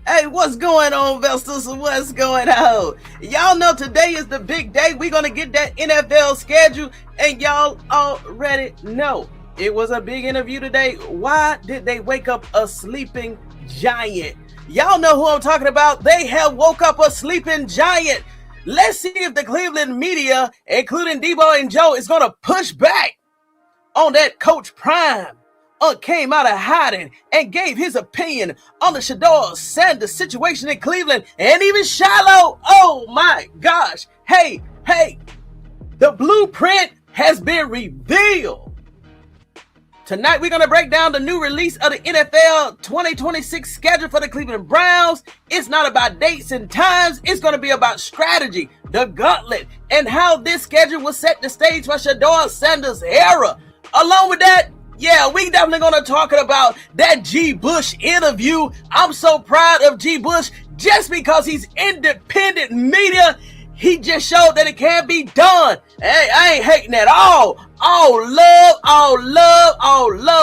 Hey, what's going on, Vestas? What's going on? Y'all know today is the big day. We're going to get that NFL schedule, and y'all already know it was a big interview today. Why did they wake up a sleeping giant? Y'all know who I'm talking about. They have woke up a sleeping giant. Let's see if the Cleveland media, including Debo and Joe, is going to push back on that Coach Prime. Came out of hiding and gave his opinion on the Shedeur Sanders situation in Cleveland, and even Shilo. Oh my gosh. Hey, the blueprint has been revealed. Tonight, we're going to break down the new release of the NFL 2026 schedule for the Cleveland Browns. It's not about dates and times. It's going to be about strategy, the gauntlet, and how this schedule will set the stage for Shedeur Sanders' era. Along with that, yeah, we definitely going to talk about that GBush interview. I'm so proud of GBush just because he's independent media. He just showed that it can be done. Hey, I ain't hating at all. All love.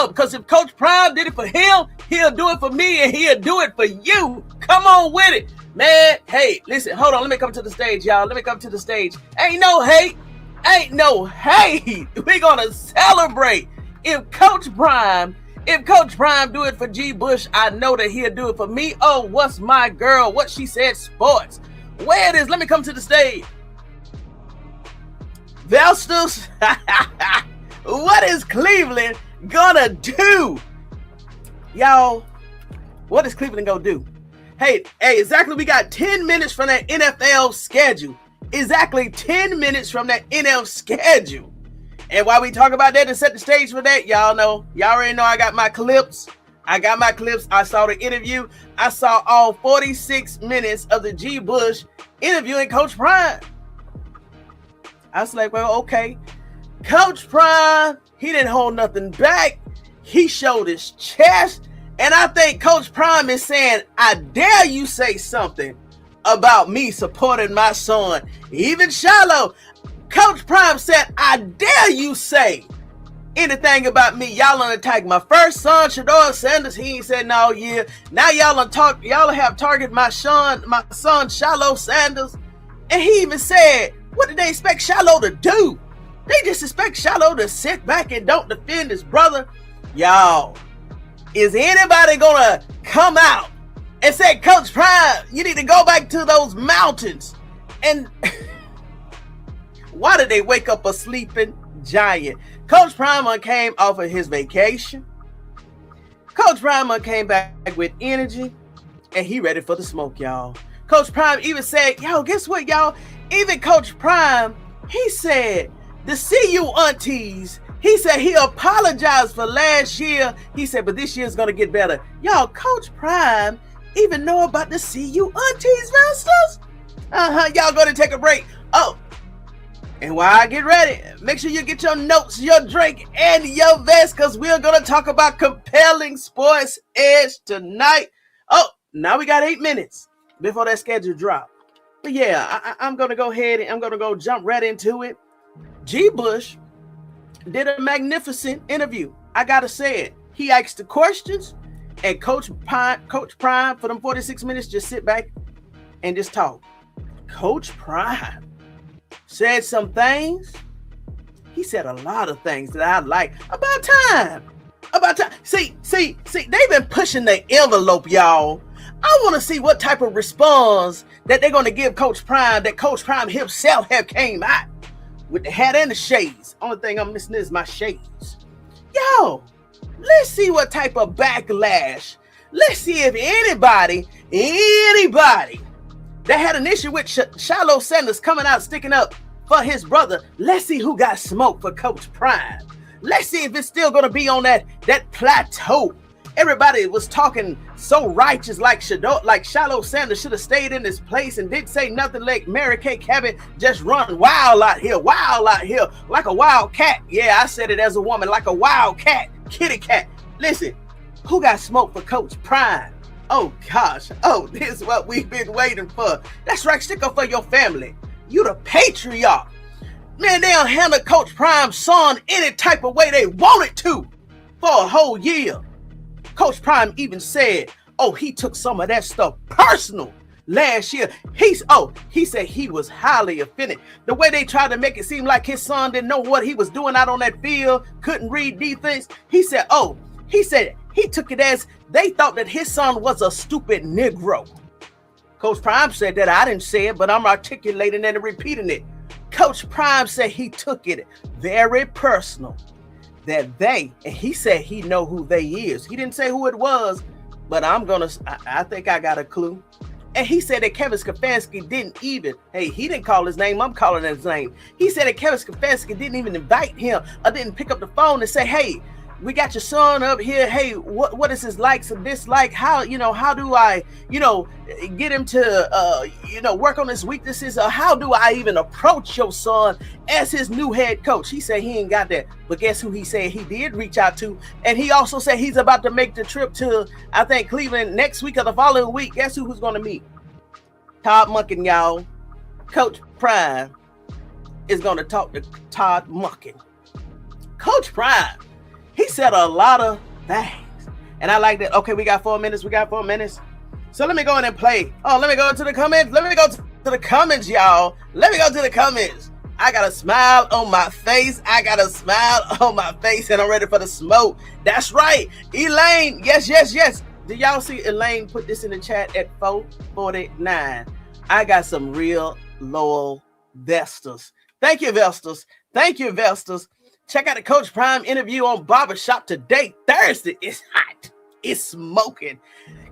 Because if Coach Prime did it for him, he'll do it for me and he'll do it for you. Come on with it, man. Hey, listen, hold on. Let me come to the stage, y'all. Let me come to the stage. Ain't no hate. We're going to celebrate. If Coach Prime do it for GBush, I know that he'll do it for me. Oh, what's my girl? What she said sports. Where it is, let me come to the stage. Vestas, what is Cleveland gonna do? Y'all, what is Cleveland gonna do? Hey, exactly, we got 10 minutes from that NFL schedule. Exactly 10 minutes from that NFL schedule. And while we talk about that and set the stage for that, y'all already know I got my clips. I saw the interview. I saw all 46 minutes of the GBush interviewing Coach Prime. I was like, well, okay. Coach Prime, he didn't hold nothing back. He showed his chest. And I think Coach Prime is saying, I dare you say something about me supporting my son. Even Shilo. Coach Prime said, I dare you say anything about me. Y'all on attack my first son, Shedeur Sanders. He ain't said no year. Now y'all have targeted my son Shilo Sanders. And he even said, what did they expect Shilo to do? They just expect Shilo to sit back and don't defend his brother. Y'all, is anybody gonna come out and say, Coach Prime, you need to go back to those mountains? And why did they wake up a sleeping giant? Coach Prime came off of his vacation. Coach Prime came back with energy, and he ready for the smoke, y'all. Coach Prime even said, yo, guess what, y'all? Even Coach Prime, he said, the CU Aunties, he said he apologized for last year. He said, but this year's going to get better. Y'all, Coach Prime even know about the CU Aunties, Masters? Y'all going to take a break. Oh, and while I get ready, make sure you get your notes, your drink, and your vest, because we're going to talk about compelling sports edge tonight. Oh, now we got 8 minutes before that schedule drop. But yeah, I'm going to go ahead and I'm going to go jump right into it. GBush did a magnificent interview. I got to say it. He asked the questions, and Coach Prime, for them 46 minutes, just sit back and just talk. Coach Prime said some things. He said a lot of things that I like. About time. See, they've been pushing the envelope, y'all. I want to see what type of response that they're going to give Coach Prime, that Coach Prime himself have came out with the hat and the shades. Only thing I'm missing is my shades. Yo, let's see what type of backlash. Let's see if anybody that had an issue with Shilo Sanders coming out sticking up for his brother. Let's see who got smoked for Coach Prime. Let's see if it's still going to be on that plateau. Everybody was talking so righteous like Shilo Sanders should have stayed in his place and didn't say nothing, like Mary K Cabot just run wild out here like a wild cat. Yeah, I said it as a woman, like a wild cat, kitty cat. Listen, who got smoked for Coach Prime? Oh gosh, this is what we've been waiting for. That's right, stick up for your family. You the patriarch. Man, they'll handle Coach Prime's son any type of way they wanted to for a whole year. Coach Prime even said, oh, he took some of that stuff personal last year. He said he was highly offended. The way they tried to make it seem like his son didn't know what he was doing out on that field, couldn't read defense. He said he took it as they thought that his son was a stupid Negro. Coach Prime said that. I didn't say it, but I'm articulating it and repeating it. Coach Prime said he took it very personal that and he said he know who they is. He didn't say who it was, but I think I got a clue. And he said that Kevin Stefanski he didn't call his name, I'm calling his name. He said that Kevin Stefanski didn't even invite him or didn't pick up the phone and say, hey, we got your son up here. Hey, what is his likes and dislikes? How do I, get him to, work on his weaknesses? Or how do I even approach your son as his new head coach? He said he ain't got that. But guess who he said he did reach out to? And he also said he's about to make the trip to, I think, Cleveland next week or the following week. Guess who's going to meet? Todd Monken, y'all. Coach Prime is going to talk to Todd Monken. Coach Prime. He said a lot of things. And I like that. Okay, we got 4 minutes. So let me go in and play. Oh, let me go to the comments. Let me go to the comments, y'all. Let me go to the comments. I got a smile on my face. And I'm ready for the smoke. That's right. Elaine. Yes. Did y'all see Elaine put this in the chat at 4:49? I got some real loyal Vestas. Thank you, Vestas. Check out the Coach Prime interview on Barbershop today, Thursday. It's hot. It's smoking.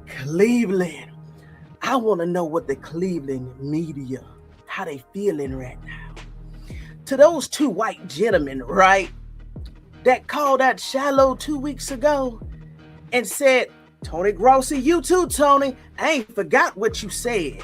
Cleveland. I want to know what the Cleveland media, how they feeling right now. To those two white gentlemen, right, that called out Shilo 2 weeks ago and said, Tony Grossi, you too, Tony. I ain't forgot what you said.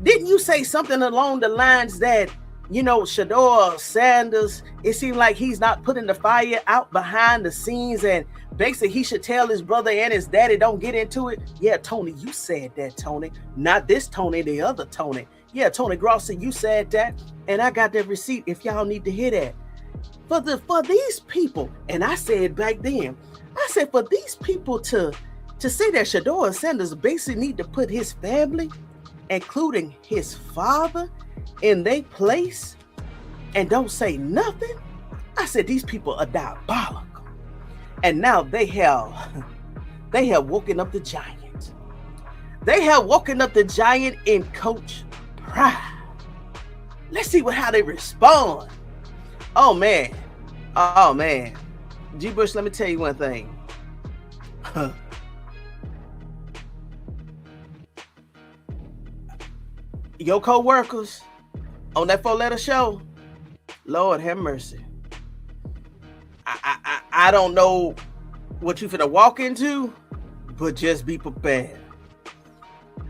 Didn't you say something along the lines that, Shedeur Sanders, it seemed like he's not putting the fire out behind the scenes and basically he should tell his brother and his daddy don't get into it? Yeah, Tony, you said that, Tony. Not this Tony, the other Tony. Yeah, Tony Grossi, you said that. And I got that receipt if y'all need to hear that. For these people, and I said back then, I said for these people to say that Shedeur Sanders basically need to put his family, including his father, in their place and don't say nothing. I said these people are diabolical. And now they have woken up the giant. They have woken up the giant in Coach Prime. Let's see how they respond. Oh man. GBush, let me tell you one thing. Your co-workers on that 4-letter show, Lord have mercy. I don't know what you finna walk into, but just be prepared.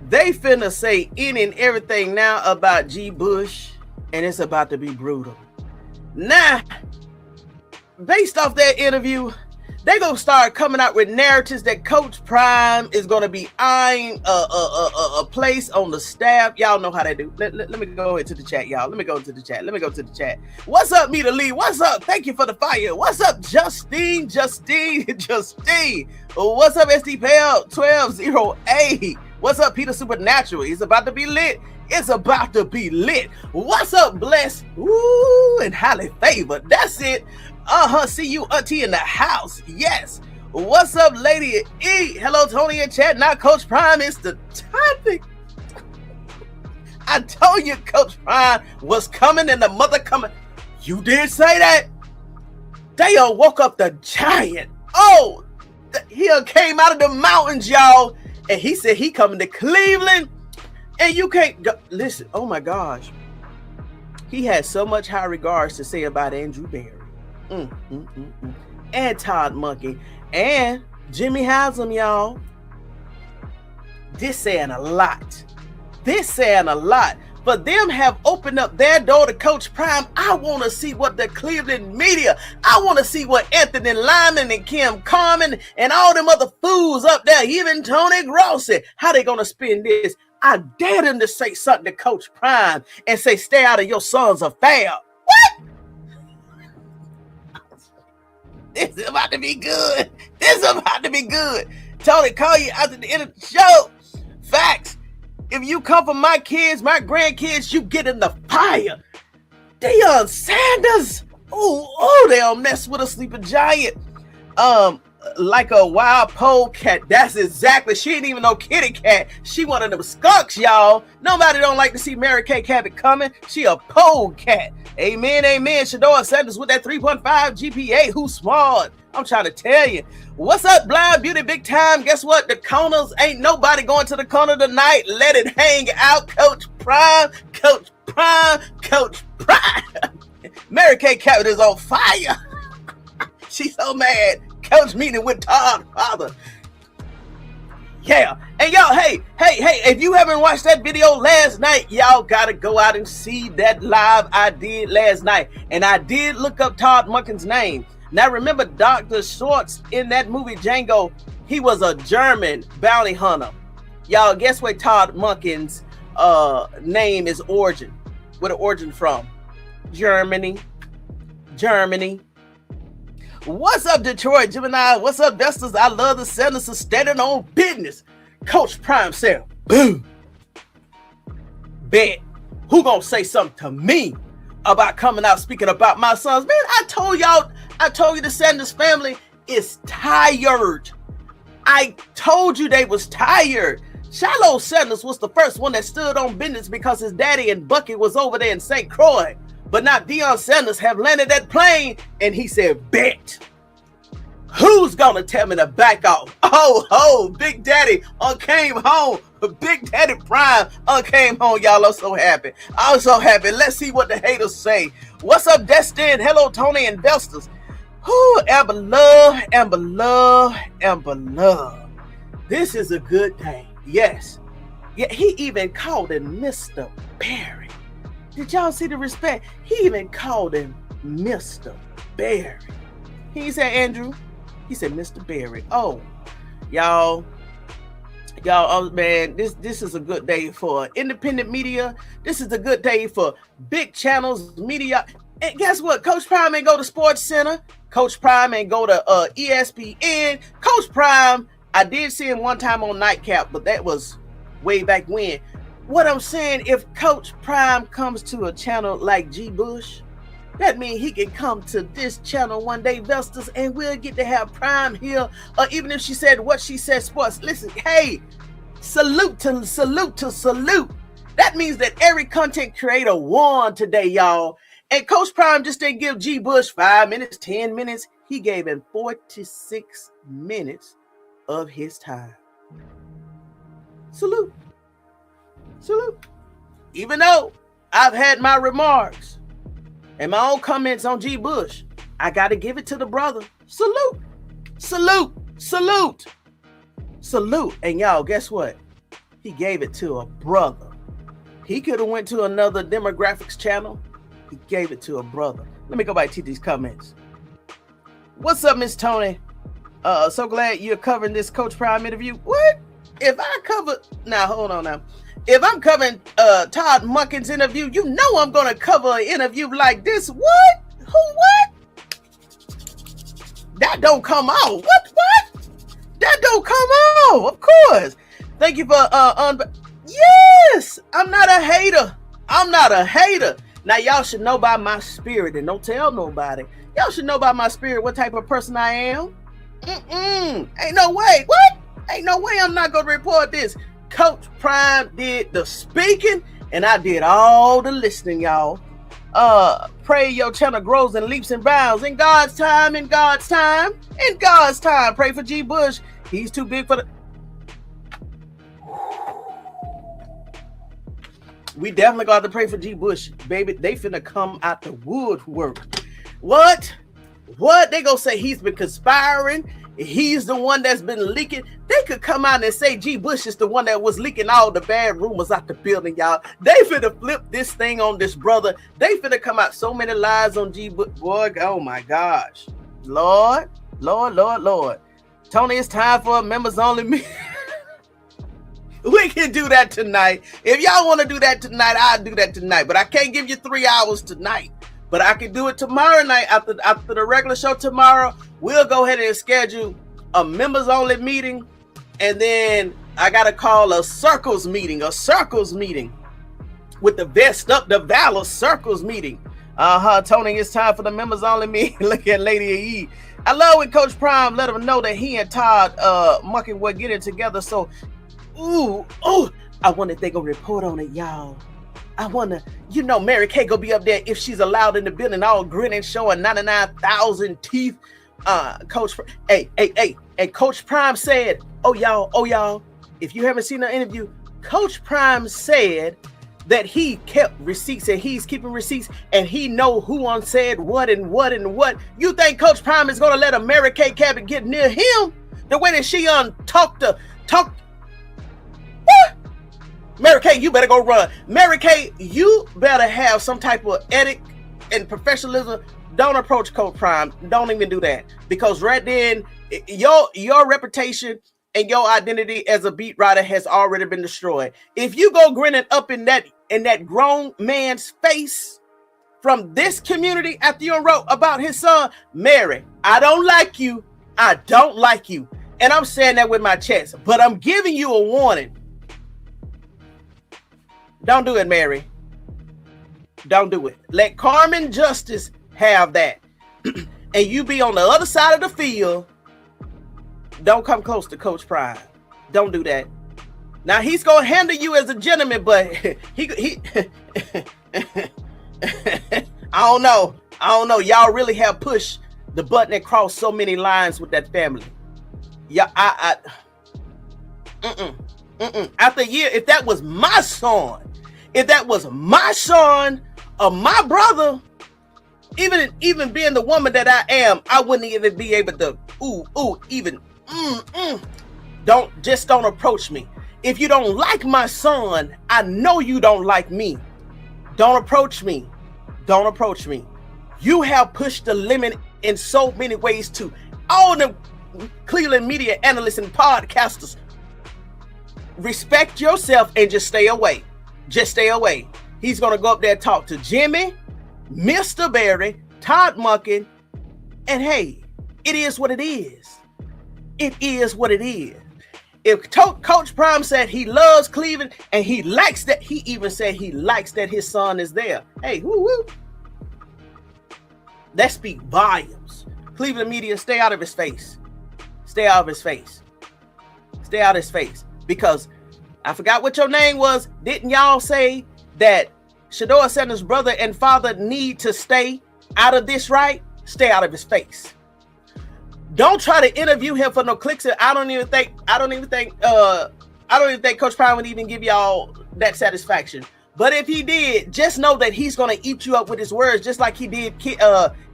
They finna say any and everything now about GBush, and it's about to be brutal. Now, based off that interview, they gonna start coming out with narratives that Coach Prime is gonna be eyeing a place on the staff. Y'all know how they do. Let me go into the chat, y'all. Let me go to the chat. What's up, Meter Lee? What's up? Thank you for the fire. What's up, Justine? What's up, SDPL 1208? What's up, Peter Supernatural? It's about to be lit. What's up, Bless? Ooh, and highly favored. That's it. See you, Auntie, in the house. Yes. What's up, Lady E? Hello, Tony in chat. Now, Coach Prime is the topic. I told you Coach Prime was coming and the mother coming. You did say that. They woke up the giant. Oh, he came out of the mountains, y'all. And he said he coming to Cleveland. And you can't go. Listen, oh my gosh. He had so much high regards to say about Andrew Berry. And Todd Monken and Jimmy Haslem, y'all. This saying a lot. For them have opened up their door to Coach Prime. I want to see what the Cleveland media, I want to see what Anthony Lyman and Kim Carmen and all them other fools up there, even Tony Grossi, how they going to spin this. I dare them to say something to Coach Prime and say, stay out of your son's affair. What? This is about to be good. Tony call you after the end of the show. Facts. If you come for my kids, my grandkids, you get in the fire. Deion Sanders. Oh, they don't mess with a sleeping giant. Like a wild polecat. That's exactly. She ain't even no kitty cat. She one of them skunks, y'all. Nobody don't like to see Mary K Cabot coming. She a polecat. Amen, amen. Shedeur Sanders with that 3.5 GPA. Who's smart? I'm trying to tell you. What's up, Blind Beauty Big Time? Guess what? The corners, ain't nobody going to the corner tonight. Let it hang out. Coach Prime, Coach Prime, Coach Prime. Mary K Cabot is on fire. She's so mad. Coach meeting with Todd Father. Yeah. And y'all, hey, if you haven't watched that video last night, y'all gotta go out and see that live I did last night. And I did look up Todd Monken's name. Now remember Dr. Schwartz in that movie Django, he was a German bounty hunter. Y'all, guess where Todd Monken's name is origin? Where the origin from? Germany. What's up, Detroit Gemini? What's up, Vestas? I love the Sanders standing on business. Coach Prime said, boom. Bet. Who gonna say something to me about coming out speaking about my sons? Man, I told you the Sanders family is tired. I told you they was tired. Shilo Sanders was the first one that stood on business because his daddy and Bucky was over there in St. Croix. But now Deion Sanders have landed that plane and he said, bet. Who's gonna tell me to back off? Oh, Big Daddy came home. Big Daddy Prime came home. Y'all are so happy. I'm so happy. Let's see what the haters say. What's up, Destin? Hello, Tony Investors. Whoo, Amber Love. This is a good day. Yes. Yeah, he even called him Mr. Barry. Did y'all see the respect? He even called him Mr. Barry. He said Andrew. He said Mr. Barry. Oh, y'all, oh man, this is a good day for independent media. This is a good day for big channels, media. And guess what? Coach Prime ain't go to Sports Center. Coach Prime ain't go to ESPN. Coach Prime, I did see him one time on Nightcap, but that was way back when. What I'm saying, if Coach Prime comes to a channel like GBush, that means he can come to this channel one day, Vestas, and we'll get to have Prime here. Or even if she said what she said, sports. Listen, hey, salute. That means that every content creator won today, y'all. And Coach Prime just didn't give GBush 5 minutes, 10 minutes. He gave him 46 minutes of his time. Salute. Even though I've had my remarks and my own comments on GBush, I got to give it to the brother. Salute. And y'all, guess what? He gave it to a brother. He could have went to another demographics channel. He gave it to a brother. Let me go back to these comments. What's up, Miss Tony? So glad you're covering this Coach Prime interview. What? If I cover... Now, hold on now. If I'm covering Todd Monken's interview, you know I'm going to cover an interview like this. What? What? That don't come out. What? That don't come out. Of course. Thank you for... Yes! I'm not a hater. Now, y'all should know by my spirit, and don't tell nobody. Y'all should know by my spirit what type of person I am. Ain't no way. What? Ain't no way I'm not going to report this. Coach Prime did the speaking, and I did all the listening, y'all. Pray your channel grows and leaps and bounds. In God's time. Pray for GBush. He's too big for the... We definitely got to pray for GBush, baby. They finna come out the woodwork. What? They gonna say he's been conspiring? He's the one that's been leaking. They could come out and say GBush is the one that was leaking all the bad rumors out the building, y'all. They finna flip this thing on this brother. They finna come out so many lies on GBush. Boy, oh my gosh. Lord. Tony, it's time for a members only meeting. We can do that tonight. If y'all want to do that tonight, I'll do that tonight. But I can't give you 3 hours tonight. But I can do it tomorrow night after the regular show tomorrow. We'll go ahead and schedule a members only meeting And then I got to call a circles meeting with the vest up, the Valor circles meeting. Tony, it's time for the members only meeting. Look at Lady E. I love when Coach Prime let him know that he and Todd Monken were getting together. So, I wonder if they gonna report on it, y'all. I wonder, Mary Kay gonna be up there if she's allowed in the building, all grinning, showing 99,000 teeth. Coach, hey, Coach Prime said, oh y'all, if you haven't seen the interview, Coach Prime said that he kept receipts and he's keeping receipts and he know who unsaid what and what and what. You think Coach Prime is gonna let a Mary K Cabot get near him the way that she talk? What? Mary Kay, you better go run. Mary Kay, you better have some type of ethic and professionalism. Don't approach Coach Prime. Don't even do that, because right then your reputation and your identity as a beat writer has already been destroyed. If you go grinning up in that grown man's face from this community after you wrote about his son, Mary, I don't like you. I don't like you. And I'm saying that with my chest, but I'm giving you a warning. Don't do it, Mary. Don't do it. Let Carmen Justice have that. And you be on the other side of the field. Don't come close to Coach Prime. Don't do that. Now he's gonna handle you as a gentleman, but he I don't know. Y'all really have pushed the button and crossed so many lines with that family. Yeah, After a year, if that was my son or my brother, even being the woman that I am, I wouldn't even be able to don't approach me. If you don't like my son, I know you don't like me. Don't approach me. Don't approach me. You have pushed the limit in so many ways to all the Cleveland media analysts and podcasters. Respect yourself and just stay away. Just stay away. He's going to go up there and talk to Jimmy, Mr. Berry, Todd Monken, and hey, it is what it is. It is what it is. If Coach Prime said he loves Cleveland and he likes that, he even said he likes that his son is there. Hey, woo. That speaks volumes. Cleveland media, stay out of his face. Stay out of his face. Stay out of his face. Because I forgot what your name was. Didn't y'all say that Shedeur Sanders' brother and father need to stay out of this, right? Stay out of his face. Don't try to interview him for no clicks. I don't even think Coach Prime would even give y'all that satisfaction. But if he did, just know that he's gonna eat you up with his words, just like he did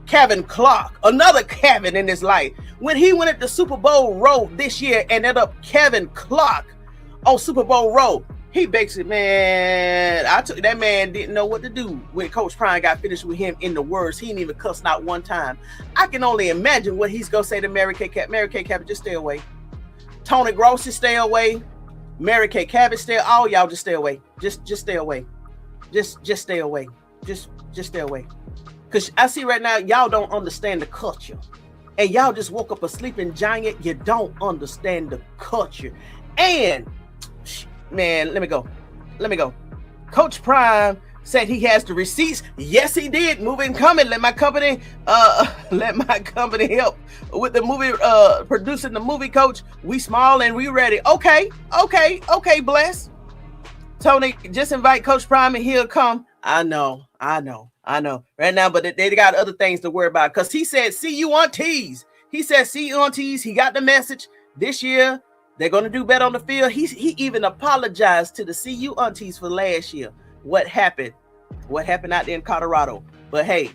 Kelvin Clark, another Kelvin in his life. When he went at the Super Bowl Road this year and ended up Kelvin Clark on Super Bowl Road, he basically, that man didn't know what to do when Coach Prime got finished with him in the words. He didn't even cuss not one time. I can only imagine what he's gonna say to Mary K Cabot. Just stay away. Tony Grossi, stay away. Mary K Cabot, all y'all just stay away. Just stay away. Just stay away. Just stay away. Because I see right now, y'all don't understand the culture. And y'all just woke up a sleeping giant. You don't understand the culture. And man, let me go. Coach Prime said he has the receipts. Yes, he did. Moving coming. Let my company help with the movie, producing the movie, Coach. We small and we ready. Okay, bless. Tony, just invite Coach Prime and he'll come. I know. Right now, but they got other things to worry about. Because he said, see you Aunties. He said, see you Aunties. He got the message. This year, they're going to do better on the field. He even apologized to the CU Aunties for last year. What happened out there in Colorado. But hey,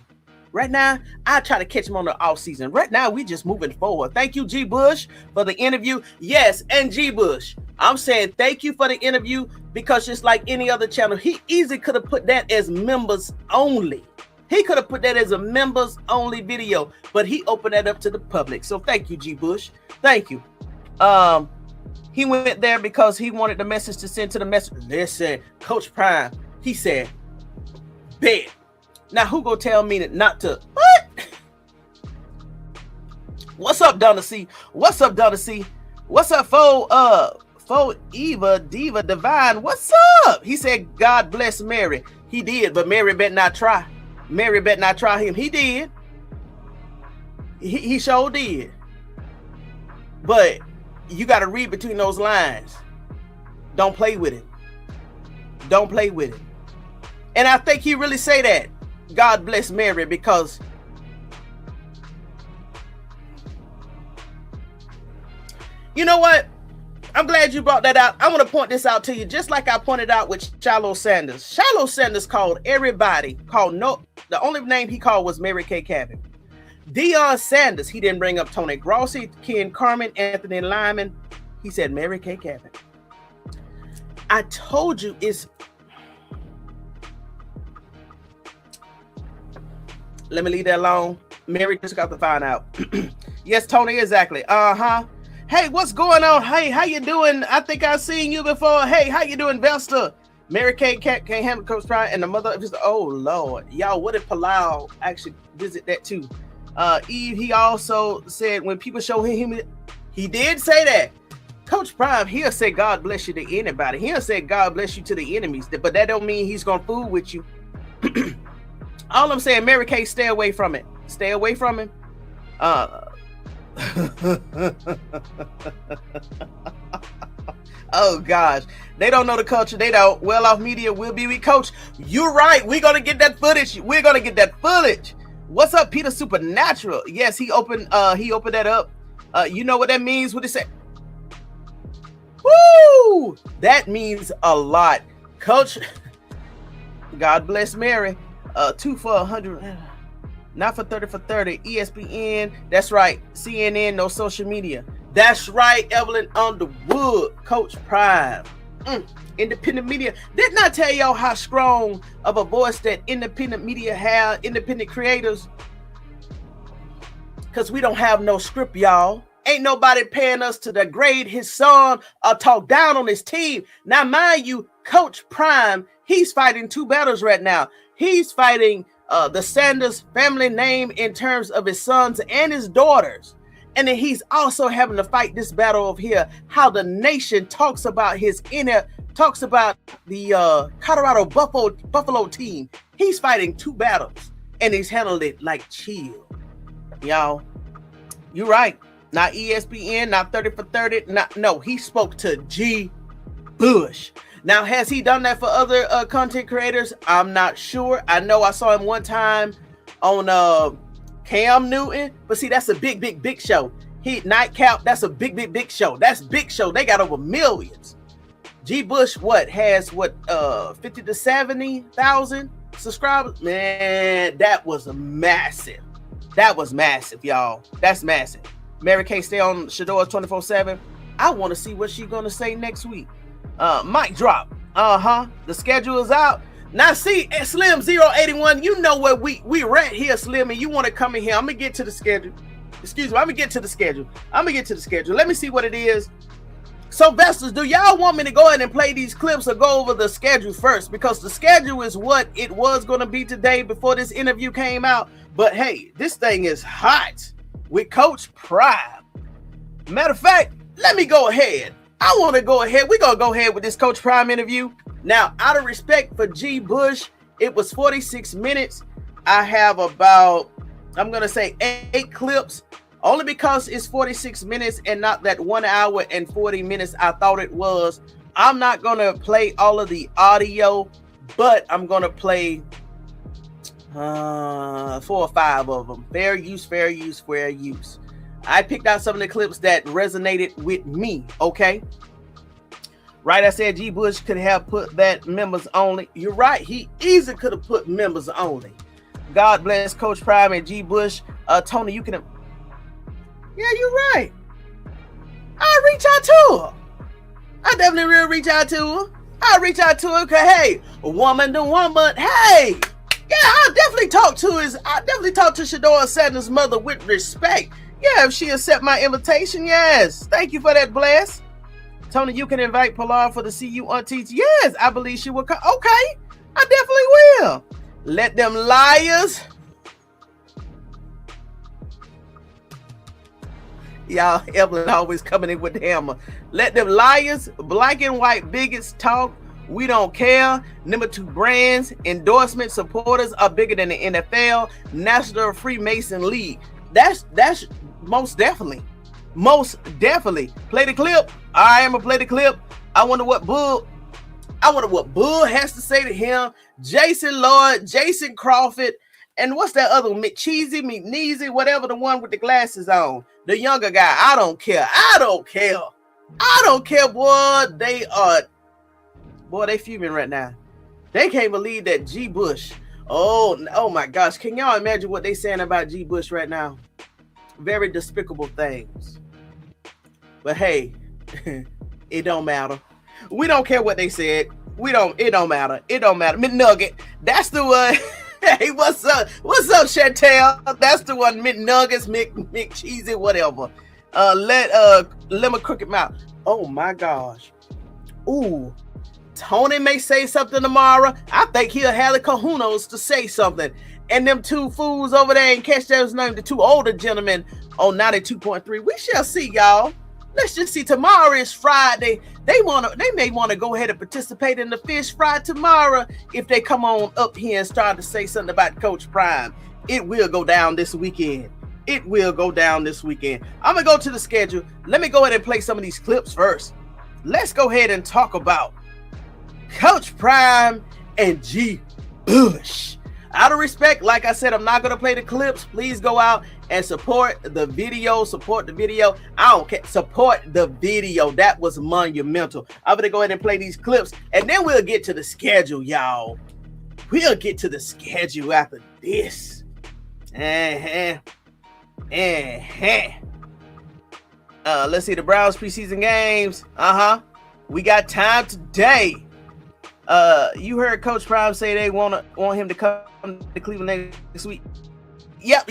right now, I try to catch him on the off season. Right now, we just moving forward. Thank you, GBush, for the interview. Yes, and GBush, I'm saying thank you for the interview, because just like any other channel, he easily could have put that as members only. He could have put that as a members only video, but he opened that up to the public. So thank you, GBush. Thank you. He went there because he wanted the message to send to the message. Listen, Coach Prime, he said, bet. Now, who gonna tell me not to? What? What's up, Donna C? What's up, Fo Eva Diva Divine? What's up? He said, God bless Mary. He did, but Mary better not try. Mary better not try him. He did. He sure did. But you got to read between those lines. Don't play with it. Don't play with it. And I think he really say that. God bless Mary, because you know what? I'm glad you brought that out. I want to point this out to you, just like I pointed out with Shilo Sanders. Shilo Sanders called everybody, the only name he called was Mary K Cabot. Deion Sanders, he didn't bring up Tony Grossi, Ken Carmen, Anthony Lyman. He said Mary K Cabot. I told you it's... Let me leave that alone. Mary just got to find out. Yes, Tony, exactly. Hey, what's going on? Hey, how you doing? I think I've seen you before. Hey, how you doing, Vesta? Mary Kay can't handle Coach Prime and the mother of his... Oh, Lord. Y'all, what if Palau actually visit that too? Eve, he also said when people show him, he did say that. Coach Prime, he'll say God bless you to anybody. He'll say God bless you to the enemies, but that don't mean he's going to fool with you. All I'm saying, Mary Kay, stay away from it. Stay away from him. Oh gosh, they don't know the culture. They don't. Well Off Media will be with Coach. You're right. We're gonna get that footage. We're gonna get that footage. What's up, Peter Supernatural? Yes, he opened that up. You know what that means? What it say? Woo! That means a lot, Coach. God bless Mary. 2 for 100. Not for 30 for 30. ESPN. That's right. CNN, no social media. That's right. Evelyn Underwood. Coach Prime. Independent media. Didn't I tell y'all how strong of a voice that independent media have, independent creators? Because we don't have no script, y'all. Ain't nobody paying us to degrade his son or talk down on his team. Now, mind you, Coach Prime, he's fighting two battles right now. He's fighting the Sanders family name in terms of his sons and his daughters. And then he's also having to fight this battle of here, how the nation talks about talks about the Colorado Buffalo team. He's fighting two battles and he's handled it like chill. Y'all, you're right. Not ESPN, not 30 for 30. No, he spoke to GBush. Now, has he done that for other content creators? I'm not sure. I know I saw him one time on Cam Newton, but see, that's a big show. Nightcap, that's a big show. That's big show. They got over millions. GBush, has 50 to 70,000 subscribers? Man, that was massive. That was massive, y'all. That's massive. Mary Kay, stay on Shedeur 24/7. I want to see what she's gonna say next week. Mic drop. The schedule is out. Now see, Slim 081, you know where we right here, Slim, and you want to come in here. I'm gonna get to the schedule. Excuse me, I'm gonna get to the schedule. Let me see what it is. So, Vesters, do y'all want me to go ahead and play these clips or go over the schedule first? Because the schedule is what it was gonna be today before this interview came out. But hey, this thing is hot with Coach Prime. Matter of fact, let me go ahead. I want to go ahead. We're going to go ahead with this Coach Prime interview. Now, out of respect for GBush, it was 46 minutes. I have about, I'm going to say 8 clips, only because it's 46 minutes and not that 1 hour and 40 minutes I thought it was. I'm not going to play all of the audio, but I'm going to play 4 or 5 of them. Fair use. I picked out some of the clips that resonated with me, okay? Right, I said GBush could have put that members only. You're right, he easily could have put members only. God bless Coach Prime and GBush. Tony, you can... Yeah, you're right. I'll reach out to her. I definitely will reach out to her. Because, hey, woman to woman, hey! Yeah, I definitely talk to Shedeur Sanders' mother with respect. Yeah, if she accept my invitation, yes. Thank you for that, bless. Tony, you can invite Pilar for the CU Aunties. Yes, I believe she will come. Okay, I definitely will. Let them liars. Y'all, Evelyn always coming in with the hammer. Let them liars, black and white bigots talk. We don't care. Number 2 brands, endorsement supporters are bigger than the NFL, National Freemason League. That's most definitely. Play the clip. I am gonna play the clip. I wonder what Bull has to say to him. Jason Lloyd, Jason Crawford, and what's that other one? McNeasy, whatever, the one with the glasses on. The younger guy. I don't care, boy. They fuming right now. They can't believe that GBush. Oh my gosh. Can y'all imagine what they saying about GBush right now? Very despicable things. But hey, it don't matter. We don't care what they said. It don't matter. McNugget. That's the one. Hey, what's up? What's up, Chantel? That's the one. McNuggets, McCheesy, whatever. Let me crooked mouth. Oh my gosh. Ooh. Tony may say something tomorrow. I think he'll have the kahunas to say something. And them 2 fools over there and catch those names, the 2 older gentlemen on 92.3. We shall see, y'all. Let's just see. Tomorrow is Friday. They may want to go ahead and participate in the fish fry tomorrow if they come on up here and start to say something about Coach Prime. It will go down this weekend. I'm gonna go to the schedule. Let me go ahead and play some of these clips first. Let's go ahead and talk about Coach Prime and GBush. Out of respect, like I said, I'm not going to play the clips. Please go out and support the video. I don't care. Support the video. That was monumental. I'm going to go ahead and play these clips, and then we'll get to the schedule, y'all. We'll get to the schedule after this. Let's see the Browns preseason games. We got time today. You heard Coach Prime say they want him to come to Cleveland next week. Yep.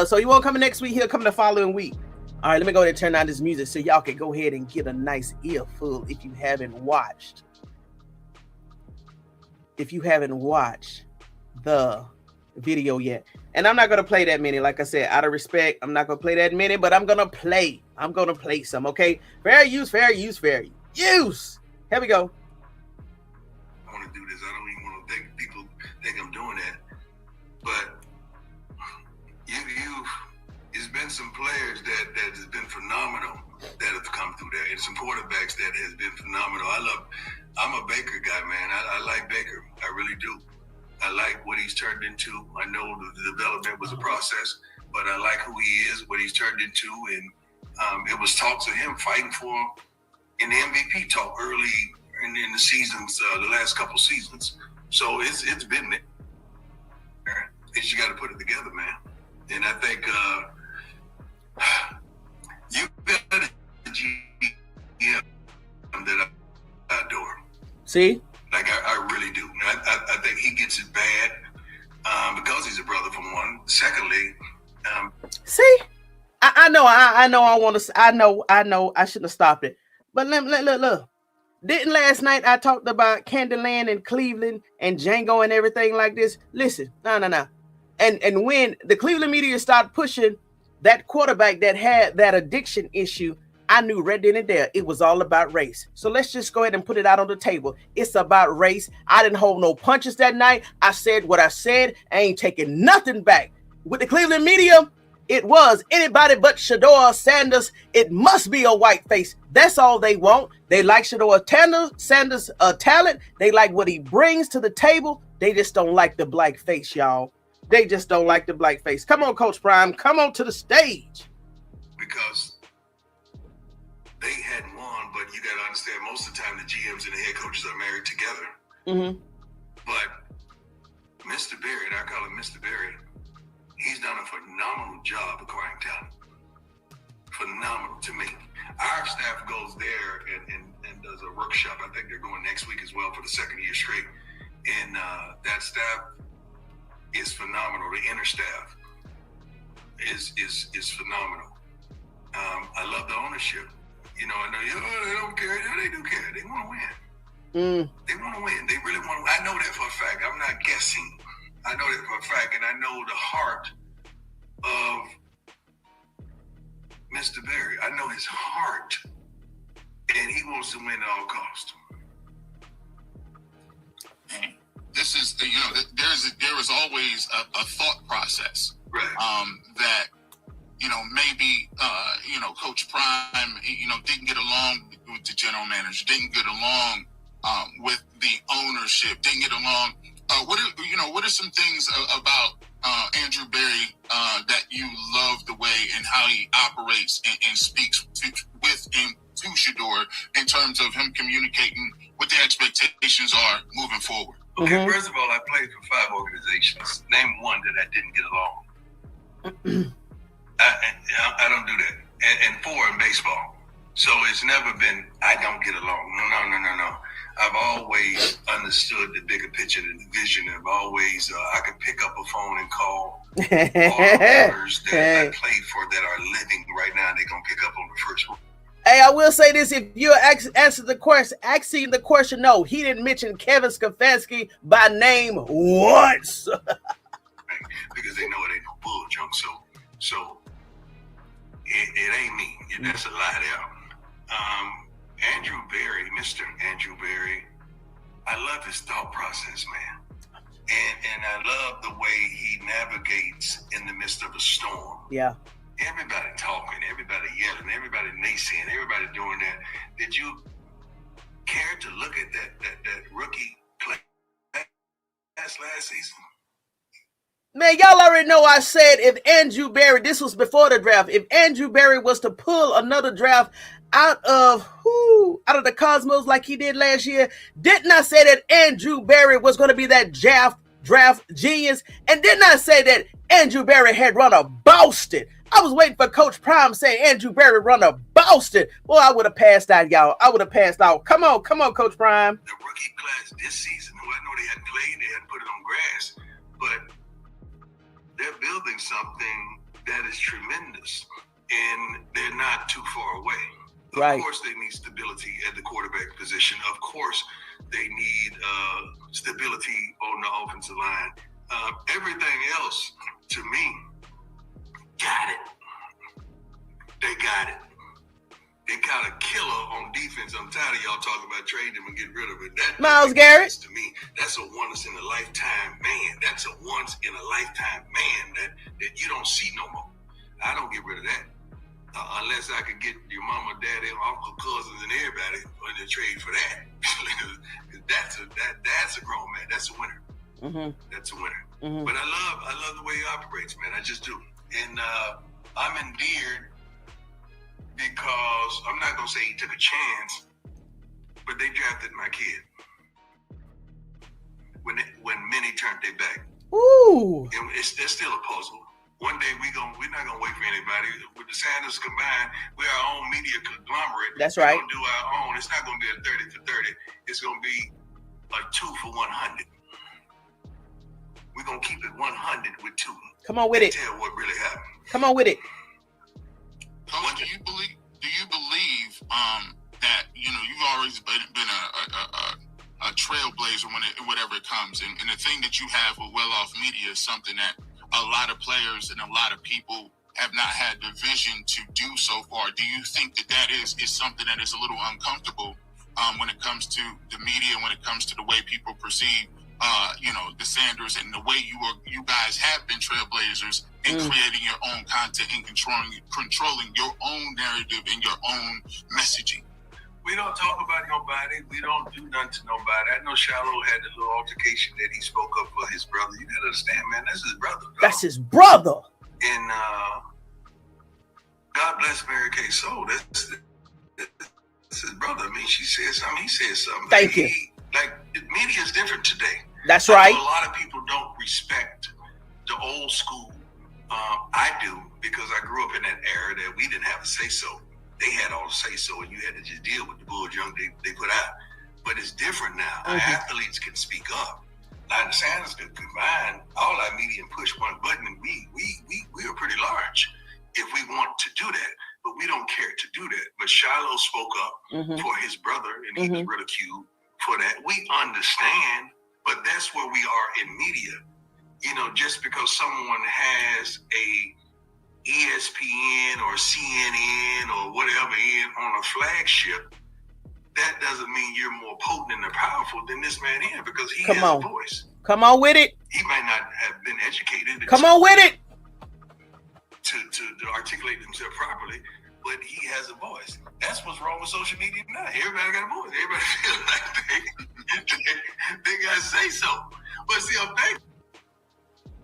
So he won't come next week. He'll come the following week. All right, let me go ahead and turn on this music so y'all can go ahead and get a nice earful if you haven't watched the video yet. And I'm not going to play that many. Like I said, out of respect, I'm not going to play that many, but I'm going to play some, okay? Fair use. Here we go. Do this. I don't even want to think people think I'm doing that. But it's been some players that has been phenomenal that have come through there, and some quarterbacks that has been phenomenal. I'm a Baker guy, man. I like Baker. I really do. I like what he's turned into. I know the development was a process, but I like who he is, what he's turned into, and it was talks of him fighting for him in the MVP talk early in the seasons, the last couple seasons. So it's been there. You got to put it together, man. And I think you got a GM that I adore. See? Like I really do. I think he gets it bad because he's a brother, for one. Secondly, see? I know I shouldn't have stopped it. But look. Didn't last night I talked about Candyland and Cleveland and Django and everything like this? Listen, no. And when the Cleveland media started pushing that quarterback that had that addiction issue, I knew right then and there it was all about race. So let's just go ahead and put it out on the table. It's about race. I didn't hold no punches that night. I said what I said. I ain't taking nothing back. With the Cleveland media, it was anybody but Shedeur Sanders. It must be a white face. That's all they want. They like Shedeur Sanders' talent. They like what he brings to the table. They just don't like the black face, y'all. They just don't like the black face. Come on, Coach Prime. Come on to the stage. Because they hadn't won, but you got to understand, most of the time the GMs and the head coaches are married together. Mm-hmm. But Mr. Berry, and I call him Mr. Berry, he's done a phenomenal job acquiring talent. Phenomenal to me. Our staff goes there and does a workshop. I think they're going next week as well for the second year straight. And that staff is phenomenal. The inner staff is phenomenal. I love the ownership. You know, I know they don't care. They do care. They want to win. They want to win. They really want to. I know that for a fact. I'm not guessing. I know that for a fact, and I know the heart of Mr. Berry. I know his heart, and he wants to win at all costs. This is, there was always a thought process, right? That, maybe, Coach Prime, didn't get along with the general manager, didn't get along with the ownership, didn't get along. What are some things about Andrew Berry that you love the way and how he operates and speaks to Shedeur in terms of him communicating what the expectations are moving forward? Okay, first of all, I played for 5 organizations. Name one that I didn't get along. I don't do that. And 4 in baseball. So it's never been, I don't get along. No. I've always understood the bigger picture, the vision. I've always, I could pick up a phone and call all the owners that I played for that are living right now. They're going to pick up on the first one. Hey, I will say this: if you're asking the question, no, he didn't mention Kevin Stefanski by name once. Because they know it ain't no bull junk. So it ain't me. That's a lie there. Andrew Berry, Mr. Andrew Berry, I love his thought process, man. And I love the way he navigates in the midst of a storm. Yeah. Everybody talking, everybody yelling, everybody naysaying, everybody doing that. Did you care to look at that rookie class last season? Man, y'all already know I said if Andrew Berry, this was before the draft, if Andrew Berry was to pull another draft out of the cosmos like he did last year, didn't I say that Andrew Berry was going to be that draft genius? And didn't I say that Andrew Berry had run a Boston? I was waiting for Coach Prime saying Andrew Berry run a Boston. Boy, I would have passed out, y'all. I would have passed out. Come on, Coach Prime. The rookie class this season, who I know they hadn't played, they hadn't put it on grass, but they're building something that is tremendous, and they're not too far away. Of course, they need stability at the quarterback position. Of course, they need stability on the offensive line. Everything else, to me, got it. They got it. They got a killer on defense. I'm tired of y'all talking about trading him and getting rid of it. That Myles Garrett. To me, that's a once in a lifetime man. That's a once in a lifetime man that you don't see no more. I don't get rid of that unless I could get your mama, daddy, uncle, cousins, and everybody on the trade for that. That's a grown man. That's a winner. Mm-hmm. That's a winner. Mm-hmm. But I love the way he operates, man. I just do. And I'm endeared because I'm not gonna say he took a chance, but they drafted my kid when many turned their back. Ooh. And it's still a puzzle. One day we're not gonna wait for anybody. With the Sanders combined, we're our own media conglomerate. That's right. We're gonna do our own. It's not gonna be a 30 for 30. It's gonna be a 2 for 100. We're gonna keep it 100 with 2. Come on with it. Tell what really happened. Come on with it. Do you believe that you've always been a trailblazer whenever it comes, and the thing that you have with well-off media is something that a lot of players and a lot of people have not had the vision to do so far. Do you think that is something that is a little uncomfortable when it comes to the media, when it comes to the way people perceive the Sanders and the way you guys have been trailblazers in creating your own content and controlling your own narrative and your own messaging? We don't talk about nobody. We don't do nothing to nobody. I know Shilo had a little altercation that he spoke up for his brother. You gotta understand, man, that's his brother. Bro. That's his brother. And God bless Mary Kay Soul. That's his brother. I mean, she said something. He said something. Thank you. Media is different today. That's right. A lot of people don't respect the old school. I do, because I grew up in that era that we didn't have a say-so. They had all the say-so, and you had to just deal with the bull junk they put out. But it's different now. Our athletes can speak up. Like the Sanders could combine all our media and push one button, and we are pretty large if we want to do that. But we don't care to do that. But Shilo spoke up for his brother, and he was ridiculed for that. We understand, but that's where we are in media. Just because someone has a ESPN N or CNN or whatever N on a flagship, that doesn't mean you're more potent and powerful than this man here, because he has a voice. Come on with it. He might not have been educated. Come on with it. To articulate himself properly, but he has a voice. That's what's wrong with social media now. Everybody got a voice. Everybody feels like they got to say so. But see, I'm thankful.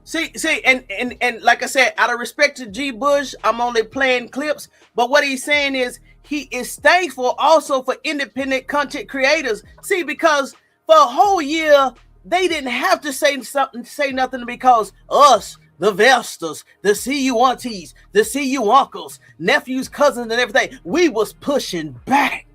See, and like I said, out of respect to GBush, I'm only playing clips. But what he's saying is he is thankful also for independent content creators. See, because for a whole year, they didn't have to say nothing, because us, the Vestas, the CU Aunties, the CU Uncles, nephews, cousins, and everything, we was pushing back.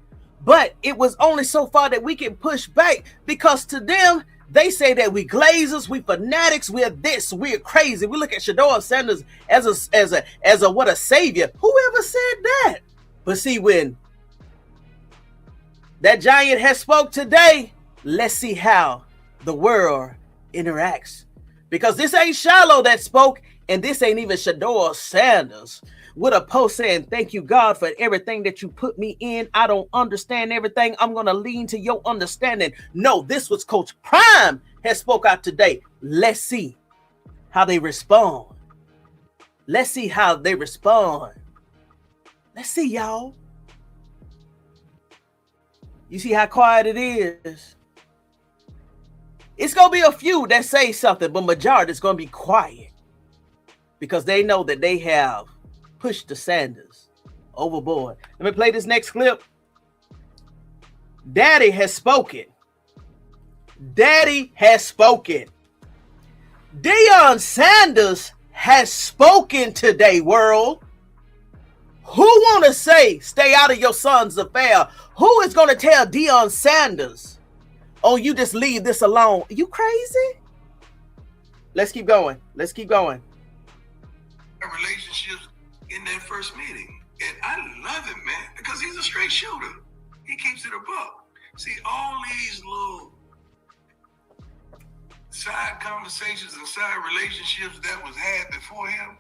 But it was only so far that we can push back, because to them, they say that we glazers, we fanatics, we're this, we're crazy. We look at Shedeur Sanders as a what a savior. Whoever said that? But see, when that giant has spoke today, let's see how the world interacts. Because this ain't Shilo that spoke, and this ain't even Shedeur Sanders with a post saying, "Thank you, God, for everything that you put me in. I don't understand everything. I'm going to lean to your understanding." No, this was Coach Prime has spoke out today. Let's see how they respond. Let's see how they respond. Let's see, y'all. You see how quiet it is? It's going to be a few that say something, but majority is going to be quiet, because they know that they have pushed the Sanders overboard. Let me play this next clip. Daddy has spoken. Daddy has spoken. Deion Sanders has spoken today, world. Who want to say stay out of your son's affair? Who is going to tell Deion Sanders, "Oh, you just leave this alone"? You crazy? Let's keep going. Let's keep going. Relationships in that first meeting. And I love it, man, because he's a straight shooter. He keeps it a buck. See, all these little side conversations and side relationships that was had before him.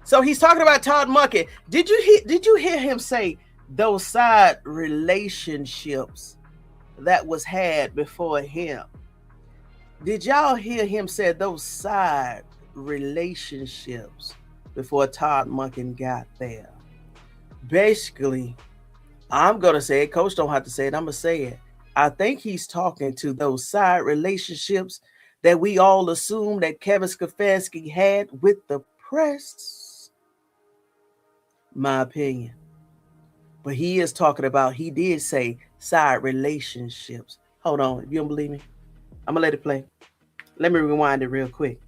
So he's talking about Todd Monken. Did you hear him say those side relationships that was had before him? Did y'all hear him say those side relationships before Todd Monken got there? Basically, I'm going to say it. Coach don't have to say it. I'm going to say it. I think he's talking to those side relationships that we all assume that Kevin Stefanski had with the press. My opinion. But he is talking about, he did say side relationships. Hold on. If you don't believe me, I'm going to let it play. Let me rewind it real quick.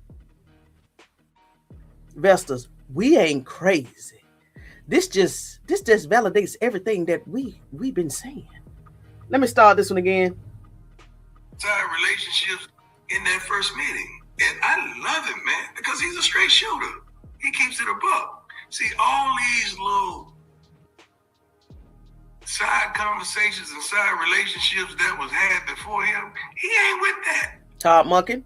Vestas, we ain't crazy. This just validates everything that we've been saying. Let me start this one again. Side relationships in that first meeting. And I love it, man, because he's a straight shooter. He keeps it a buck. See, all these little side conversations and side relationships that was had before him, he ain't with that. Todd Monken.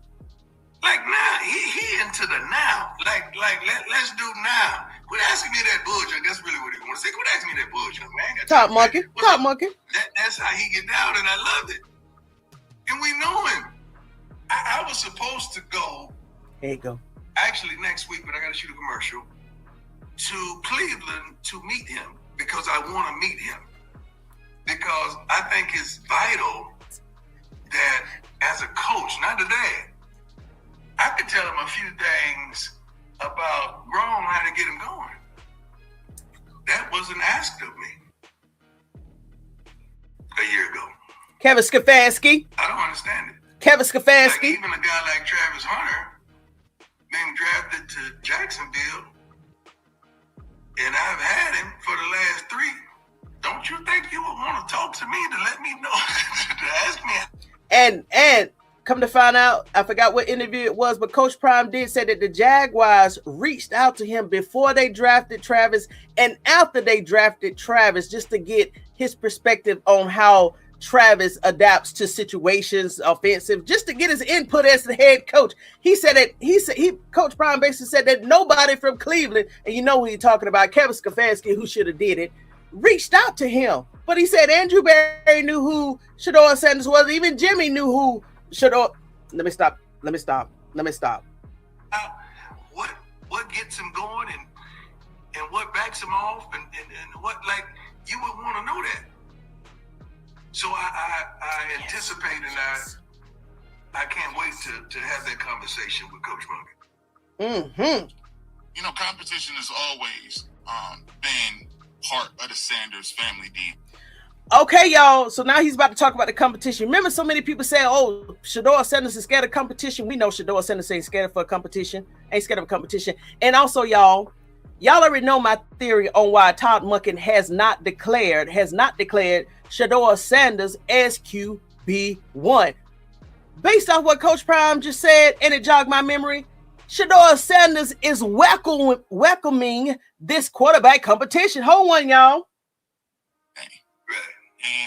Like now, he into the now. Let's do now. Quit asking me that bullshit. That's really what he wants to say. Quit asking me that bullshit, man. Todd Monken. Todd Monken. That's how he get down, and I loved it. And we know him. I was supposed to go. There you go. Actually, next week, but I got to shoot a commercial to Cleveland to meet him, because I want to meet him. Because I think it's vital that as a coach, not a dad, I could tell him a few things about grown, how to get him going. That wasn't asked of me a year ago. Kevin Stefanski. I don't understand it. Kevin Stefanski. Like even a guy like Travis Hunter being drafted to Jacksonville, and I've had him for the last 3. Don't you think you would want to talk to me to let me know, to ask me? And come to find out, I forgot what interview it was, but Coach Prime did say that the Jaguars reached out to him before they drafted Travis and after they drafted Travis, just to get his perspective on how Travis adapts to situations offensive, just to get his input as the head coach. He said that Coach Prime basically said that nobody from Cleveland, and you know who he's talking about, Kevin Stefanski, who should have did it, reached out to him. But he said Andrew Berry knew who Shedeur Sanders was. Even Jimmy knew who Shedeur. Let me stop. What gets him going and what backs him off and what, like, you would want to know that. So I anticipate and I can't wait to have that conversation with Coach Monken. Mm-hmm. You know, competition has always been part of the Sanders family, D. Okay, y'all. So now he's about to talk about the competition. Remember, so many people say, "Oh, Shedeur Sanders is scared of competition." We know Shedeur Sanders ain't scared of a competition. Ain't scared of a competition. And also, y'all already know my theory on why Todd Monken has not declared Shedeur Sanders as QB1. Based off what Coach Prime just said, and it jogged my memory, Shedeur Sanders is welcoming this quarterback competition. Hold on, y'all.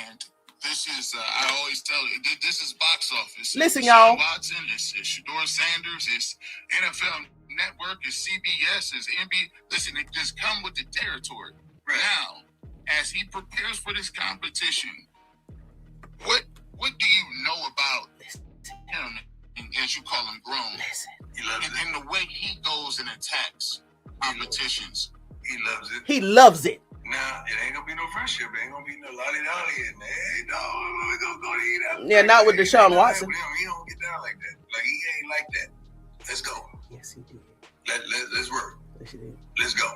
And this is, I always tell you, this is box office. Listen, it's y'all. Watson, it's Shedeur Sanders, it's NFL Network, it's CBS, it's NBA. Listen, it just come with the territory. Right. Now, as he prepares for this competition, what do you know about him, and as you call him, grown? He loves it. And the way he goes and attacks competitions. He loves it. He loves it. Nah, it ain't gonna be no friendship. It ain't gonna be no lolly-dolly. And hey, dog, we're gonna go to eat out. Yeah, not with Deshaun Watson. He don't get down like that. Like, he ain't like that. Let's go. Yes, he did. Let's work. Yes, he did. Let's go.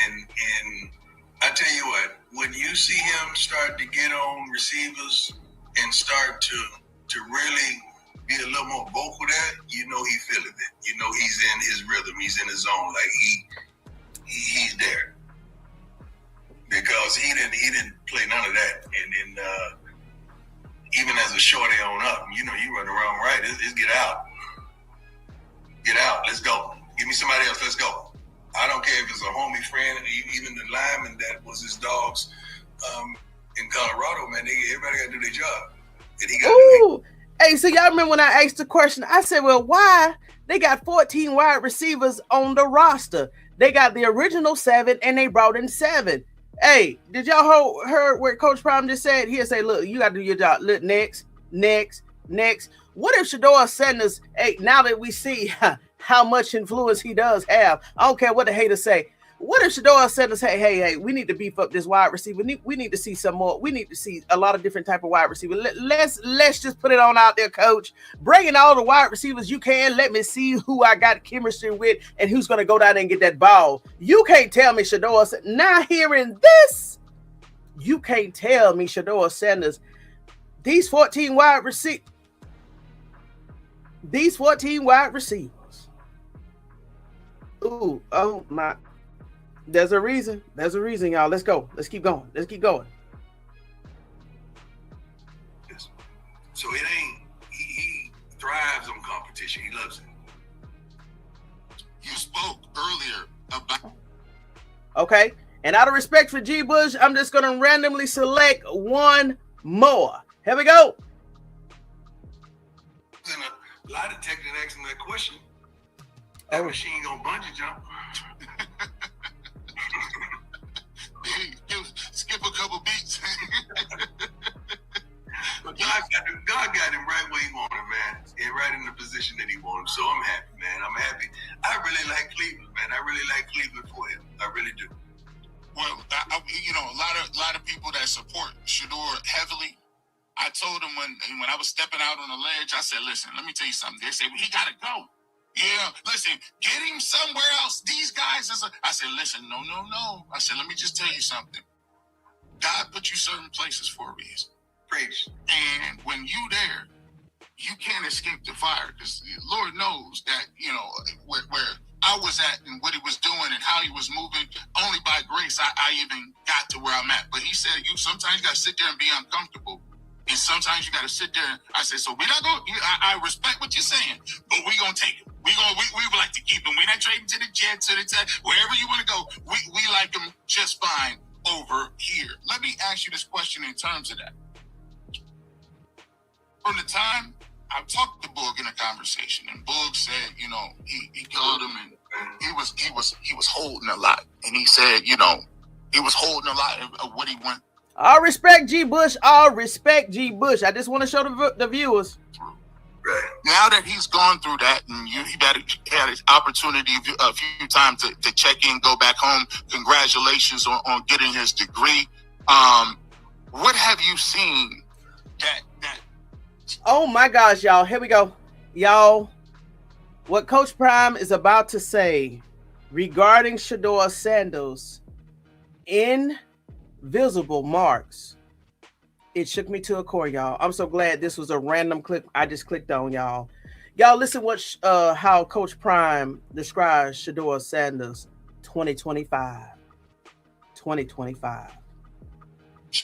And I tell you what, when you see him start to get on receivers and start to really be a little more vocal there, you know he feeling it. You know he's in his rhythm. He's in his zone. Like he's there. Because he didn't play none of that, and then even as a shorty on up, you know, you run around right. It's get out, let's go. Give me somebody else, let's go. I don't care if it's a homie friend, even the lineman that was his dogs in Colorado, man. Everybody got to do their job, and he got to do Hey, so y'all remember when I asked the question? I said, well, why they got 14 wide receivers on the roster? They got the original 7, and they brought in 7. Hey, did y'all heard what Coach Prime just said? He'll say, look, you got to do your job. Look, next. What if Shedeur Sanders, hey, now that we see how much influence he does have, I don't care what the haters say. What if Shedeur Sanders, hey, we need to beef up this wide receiver. We need to see some more. We need to see a lot of different type of wide receiver. Let's just put it on out there, coach. Bring in all the wide receivers you can. Let me see who I got chemistry with and who's going to go down there and get that ball. You can't tell me Shedeur Sanders. Now hearing this, you can't tell me Shedeur Sanders. These 14 wide receivers. Ooh, oh my. There's a reason, y'all. Let's go. Let's keep going. So it ain't, he thrives on competition. He loves it. You spoke earlier about... Okay. And out of respect for GBush, I'm just going to randomly select one more. Here we go. And a lie detector asking that question. Oh. That machine gonna bungee jump. Skip a couple beats. But God got him right where he wanted him, man. And right in the position that he wanted him. So I'm happy, man. I'm happy. I really like Cleveland, man. I really like Cleveland for him. I really do. Well, you know, a lot of people that support Shedeur heavily. I told him when I was stepping out on the ledge, I said, listen, let me tell you something. They said, well, he got to go. Yeah, listen, get him somewhere else. These guys I said, listen, no. I said, let me just tell you something. God put you certain places for a reason. Preach. And when you there, you can't escape the fire, because Lord knows that, you know, where I was at and what he was doing and how he was moving, only by grace I even got to where I'm at. But he said, sometimes you got to sit there and be uncomfortable. And sometimes you got to sit there. I said, so we're not going to, I respect what you're saying, but we're going to take it. We would like to keep him. We're not trading to the Jets, wherever you want to go. We like him just fine over here. Let me ask you this question in terms of that. From the time I talked to Boog in a conversation, and Boog said, you know, he called him and he was holding a lot, and he said, you know, he was holding a lot of what he went. All respect, GBush. All respect, GBush. I just want to show the viewers. Right. Now that he's gone through that, and he had his opportunity a few times to check in, go back home. Congratulations on getting his degree. What have you seen that? Oh my gosh, y'all. Here we go. Y'all, what Coach Prime is about to say regarding Shedeur Sanders' invisible marks. It shook me to a core, y'all. I'm so glad this was a random clip I just clicked on, y'all. Y'all listen how Coach Prime describes Shedeur Sanders 2025. 2025.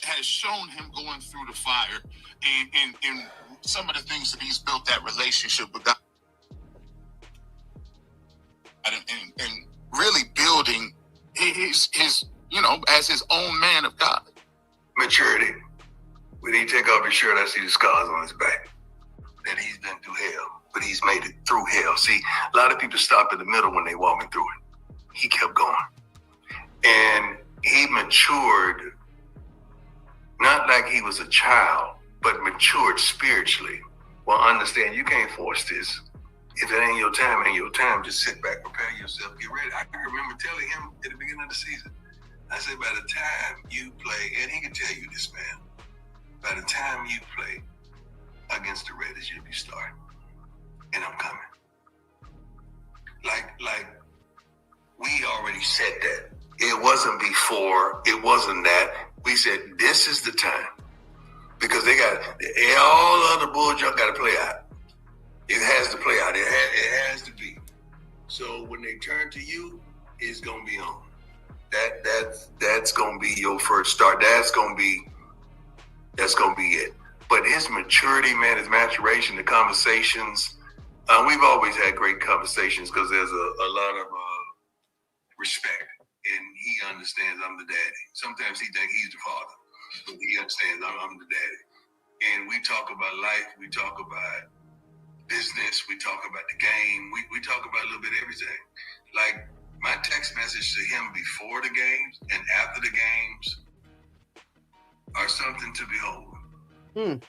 Has shown him going through the fire and some of the things that he's built that relationship with God and really building his you know, as his own man of God. Maturity. When he take off his shirt, I see the scars on his back. That he's been through hell, but he's made it through hell. See, a lot of people stop in the middle when they walking through it. He kept going. And he matured, not like he was a child, but matured spiritually. Well, understand, you can't force this. If it ain't your time, ain't your time. Just sit back, prepare yourself, get ready. I can remember telling him at the beginning of the season, I said, by the time you play, and he can tell you this, man, by the time you play against the Raiders, you'll be starting. And I'm coming. Like we already said that. It wasn't before, it wasn't that. We said, this is the time. Because they got, all other bull junk got to play out. It has to play out. It has to be. So when they turn to you, it's going to be on. That's going to be your first start. That's going to be it. But his maturity, man, his maturation, the conversations, we've always had great conversations because there's a lot of respect. And he understands I'm the daddy. Sometimes he thinks he's the father, but he understands I'm the daddy. And we talk about life. We talk about business. We talk about the game. We talk about a little bit of everything. Like my text message to him before the games and after the games are something to behold. And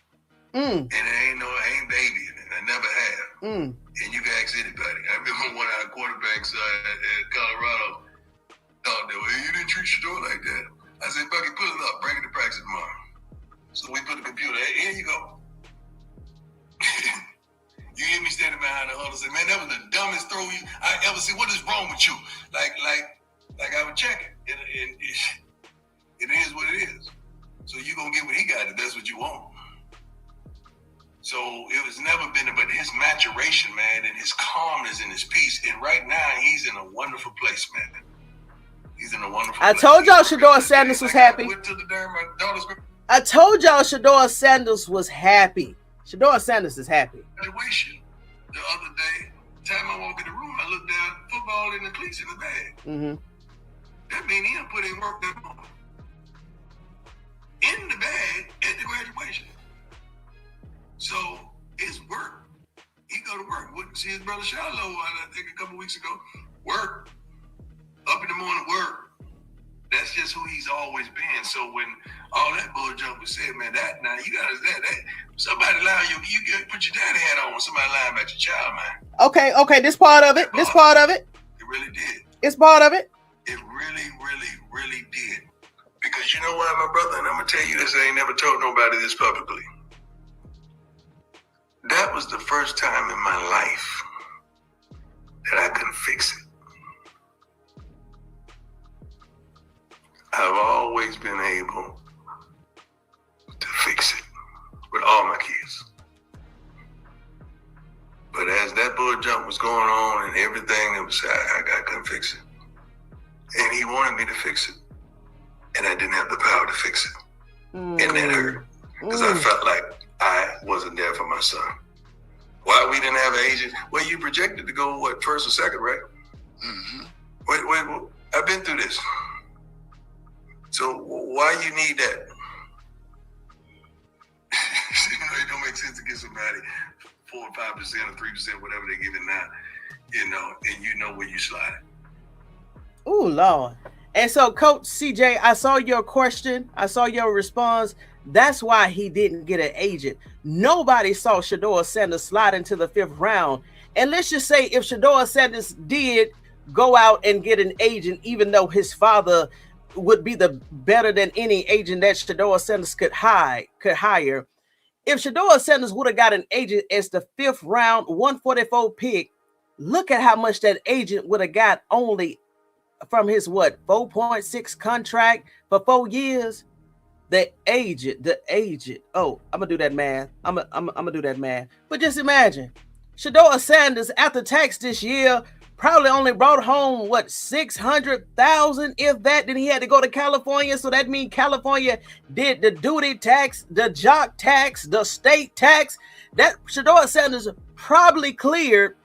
it ain't baby in it. I never have. And you can ask anybody. I remember one of our quarterbacks at Colorado thought that, well, you didn't treat Shedeur like that. I said, Bucky, put it up, bring it to practice tomorrow. So we put the computer, here you go. You hear me standing behind the huddle and say, man, that was the dumbest throw I ever see. What is wrong with you? Like I would check it. It is what it is. So you're going to get what he got if that's what you want. So it was never been about his maturation, man, and his calmness and his peace. And right now, he's in a wonderful place, man. He's in a wonderful place. I told y'all Shedeur Sanders was happy. I told y'all Shedeur Sanders was happy. Shedeur Sanders is happy. Graduation the other day, time I walk in the room, I look down, football in the cleats in the bag. That means he done put in work that morning. In the bag at the graduation. So it's work. He go to work. Wouldn't see his brother Shilo, I think a couple weeks ago. Work. Up in the morning, work. That's just who he's always been. So when all that bull jump was said, man, that now you got that somebody lying you put your daddy hat on when somebody lying about your child, man. Okay, this part of it. This part of it. It really did. It's part of it. It really, really, really did. Because you know why, my brother, and I'm gonna tell you this, I ain't never told nobody this publicly. That was the first time in my life that I couldn't fix it. I've always been able to fix it with all my kids. But as that bull jump was going on and everything, it was I couldn't fix it. And he wanted me to fix it. And I didn't have the power to fix it. And that hurt. Because I felt like I wasn't there for my son. Why we didn't have an agent? Well, you projected to go, what, first or second, right? Wait, I've been through this. So why you need that? It don't make sense to get somebody 4 or 5% or 3%, whatever they're giving now, and you know where you slide. Oh, Lord. And so, Coach CJ, I saw your question. I saw your response. That's why he didn't get an agent. Nobody saw Shedeur Sanders slide into the 5th round. And let's just say if Shedeur Sanders did go out and get an agent, even though his father would be the better than any agent that Shedeur Sanders could hire. If Shedeur Sanders would have got an agent as the 5th round, 144 pick, look at how much that agent would have got only from his 4.6 contract for 4 years. The agent. Oh, I'm gonna do that math. I'm gonna do that math. But just imagine, Shedeur Sanders after tax this year probably only brought home $600,000, if that. Then he had to go to California, so that means California did the duty tax, the jock tax, the state tax. That Shedeur Sanders probably cleared,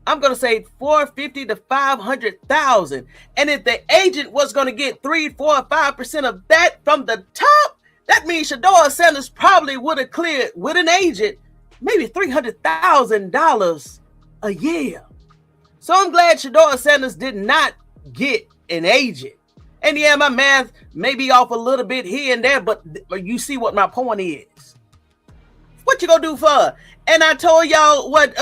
I'm gonna say $450,000 to $500,000. And if the agent was gonna get 3, 4, 5% of that from the top, that means Shedeur Sanders probably would have cleared with an agent maybe $300,000 a year. So I'm glad Shedeur Sanders did not get an agent. And yeah, my math may be off a little bit here and there, but you see what my point is. What you gonna do for her? And I told y'all what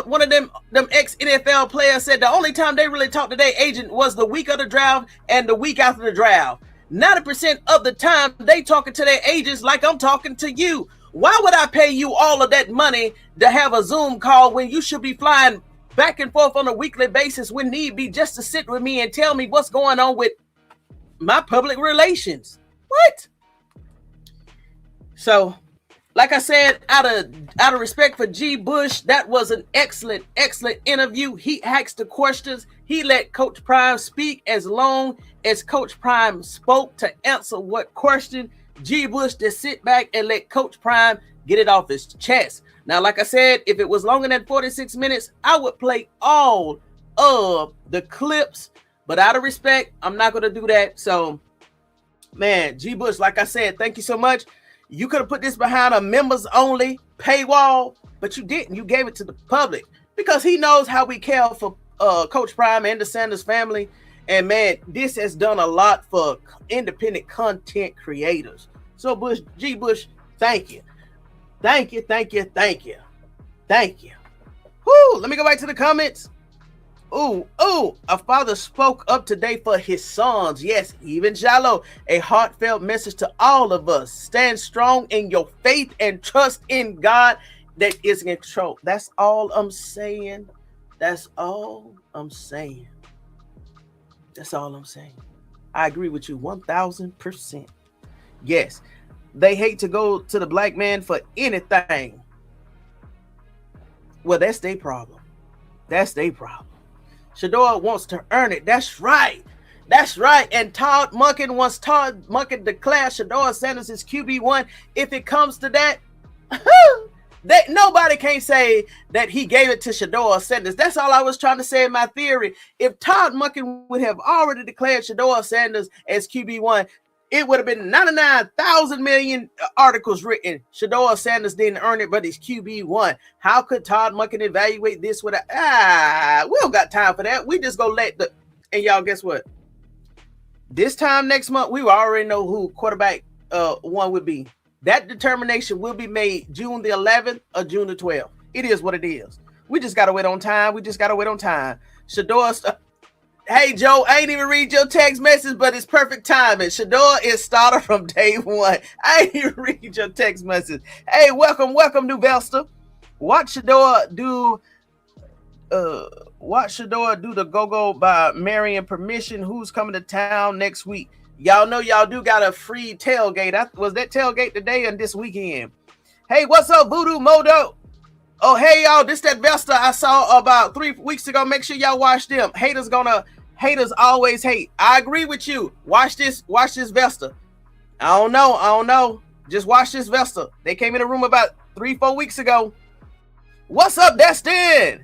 one of them ex-NFL players said. The only time they really talked to their agent was the week of the draft and the week after the draft. 90% of the time they talking to their agents like I'm talking to you. Why would I pay you all of that money to have a Zoom call when you should be flying back and forth on a weekly basis when need be, just to sit with me and tell me what's going on with my public relations? What? So, like I said, out of respect for GBush, that was an excellent interview. He asked the questions. He let Coach Prime speak as long as Coach Prime spoke to answer what question. GBush just sit back and let Coach Prime get it off his chest. Now, like I said, if it was longer than 46 minutes, I would play all of the clips. But out of respect, I'm not going to do that. So, man, GBush, like I said, thank you so much. You could have put this behind a members-only paywall, but you didn't. You gave it to the public because he knows how we care for Coach Prime and the Sanders family. And, man, this has done a lot for independent content creators. So, GBush, thank you. Thank you. Whoo, let me go back to the comments. Ooh, a father spoke up today for his sons. Yes, even Shilo. A heartfelt message to all of us. Stand strong in your faith and trust in God that is in control. That's all I'm saying. I agree with you 1,000%. Yes, they hate to go to the black man for anything. Well, that's their problem. Shedeur wants to earn it. That's right. And Todd Monken declared Shedeur Sanders is QB1. If it comes to that, nobody can say that he gave it to Shedeur Sanders. That's all I was trying to say in my theory. If Todd Monken would have already declared Shedeur Sanders as QB1, it would have been 99,000 million articles written. Shedeur Sanders didn't earn it, but he's QB1. How could Todd Monken evaluate this without? We don't got time for that. We just go and y'all, guess what? This time next month, we will already know who quarterback one would be. That determination will be made June the 11th or June the 12th. It is what it is. We just got to wait on time. Shedeur, hey, Joe, I ain't even read your text message, but it's perfect timing. Shedeur is starter from day one. I ain't even read your text message. Hey, welcome, New Vesta. Watch Shedeur do the go-go by Marion permission. Who's coming to town next week? Y'all know y'all do got a free tailgate. Was that tailgate today and this weekend? Hey, what's up, Voodoo Modo? Oh, hey, y'all, this that Vesta I saw about 3 weeks ago. Make sure y'all watch them. Haters always hate. I agree with you. Watch this Vesta. I don't know. Just watch this Vesta. They came in the room about 3-4 weeks ago. What's up, Destin?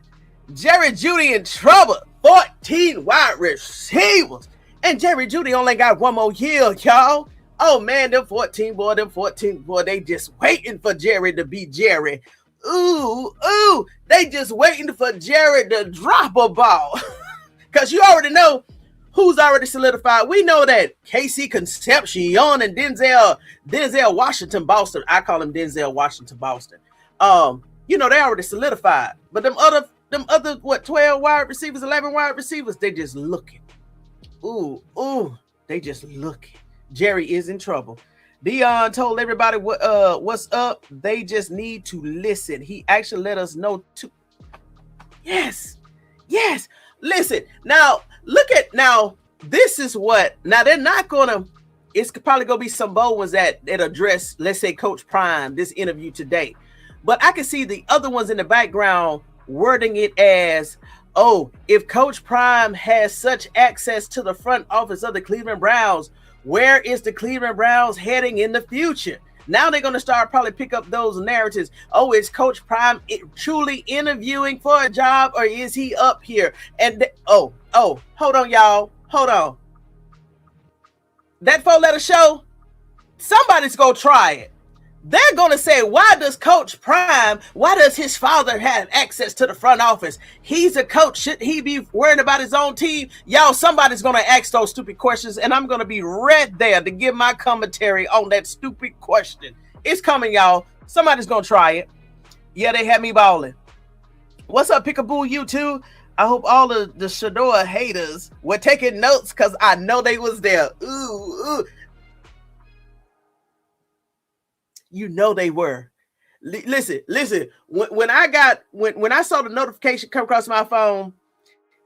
Jerry Judy in trouble. 14 wide receivers. And Jerry Jeudy only got one more year, y'all. Oh man, them 14 boy, they just waiting for Jerry to be Jerry. Ooh, they just waiting for Jerry to drop a ball. Because you already know who's already solidified. We know that Casey Concepcion and Denzel Washington Boston. I call him Denzel Washington Boston. They already solidified. But them other 12 wide receivers, 11 wide receivers, they just looking. Ooh, they just looking. Jerry is in trouble. Deion told everybody what's up. They just need to listen. He actually let us know too. Yes. Listen, now this is what, now they're not gonna, it's probably gonna be some bold ones that address, let's say, Coach Prime, this interview today. But I can see the other ones in the background wording it as, oh, if Coach Prime has such access to the front office of the Cleveland Browns, where is the Cleveland Browns heading in the future? Now they're going to start probably pick up those narratives. Oh, is Coach Prime truly interviewing for a job, or is he up here? And hold on, y'all. Hold on. That 4-letter show, somebody's going to try it. They're going to say, why does his father have access to the front office? He's a coach. Should he be worrying about his own team? Y'all, somebody's going to ask those stupid questions, and I'm going to be right there to give my commentary on that stupid question. It's coming, y'all. Somebody's going to try it. Yeah, they had me balling. What's up, Peekaboo YouTube? I hope all of the Shedeur haters were taking notes, because I know they was there. Ooh. You know they were. Listen. When I saw the notification come across my phone,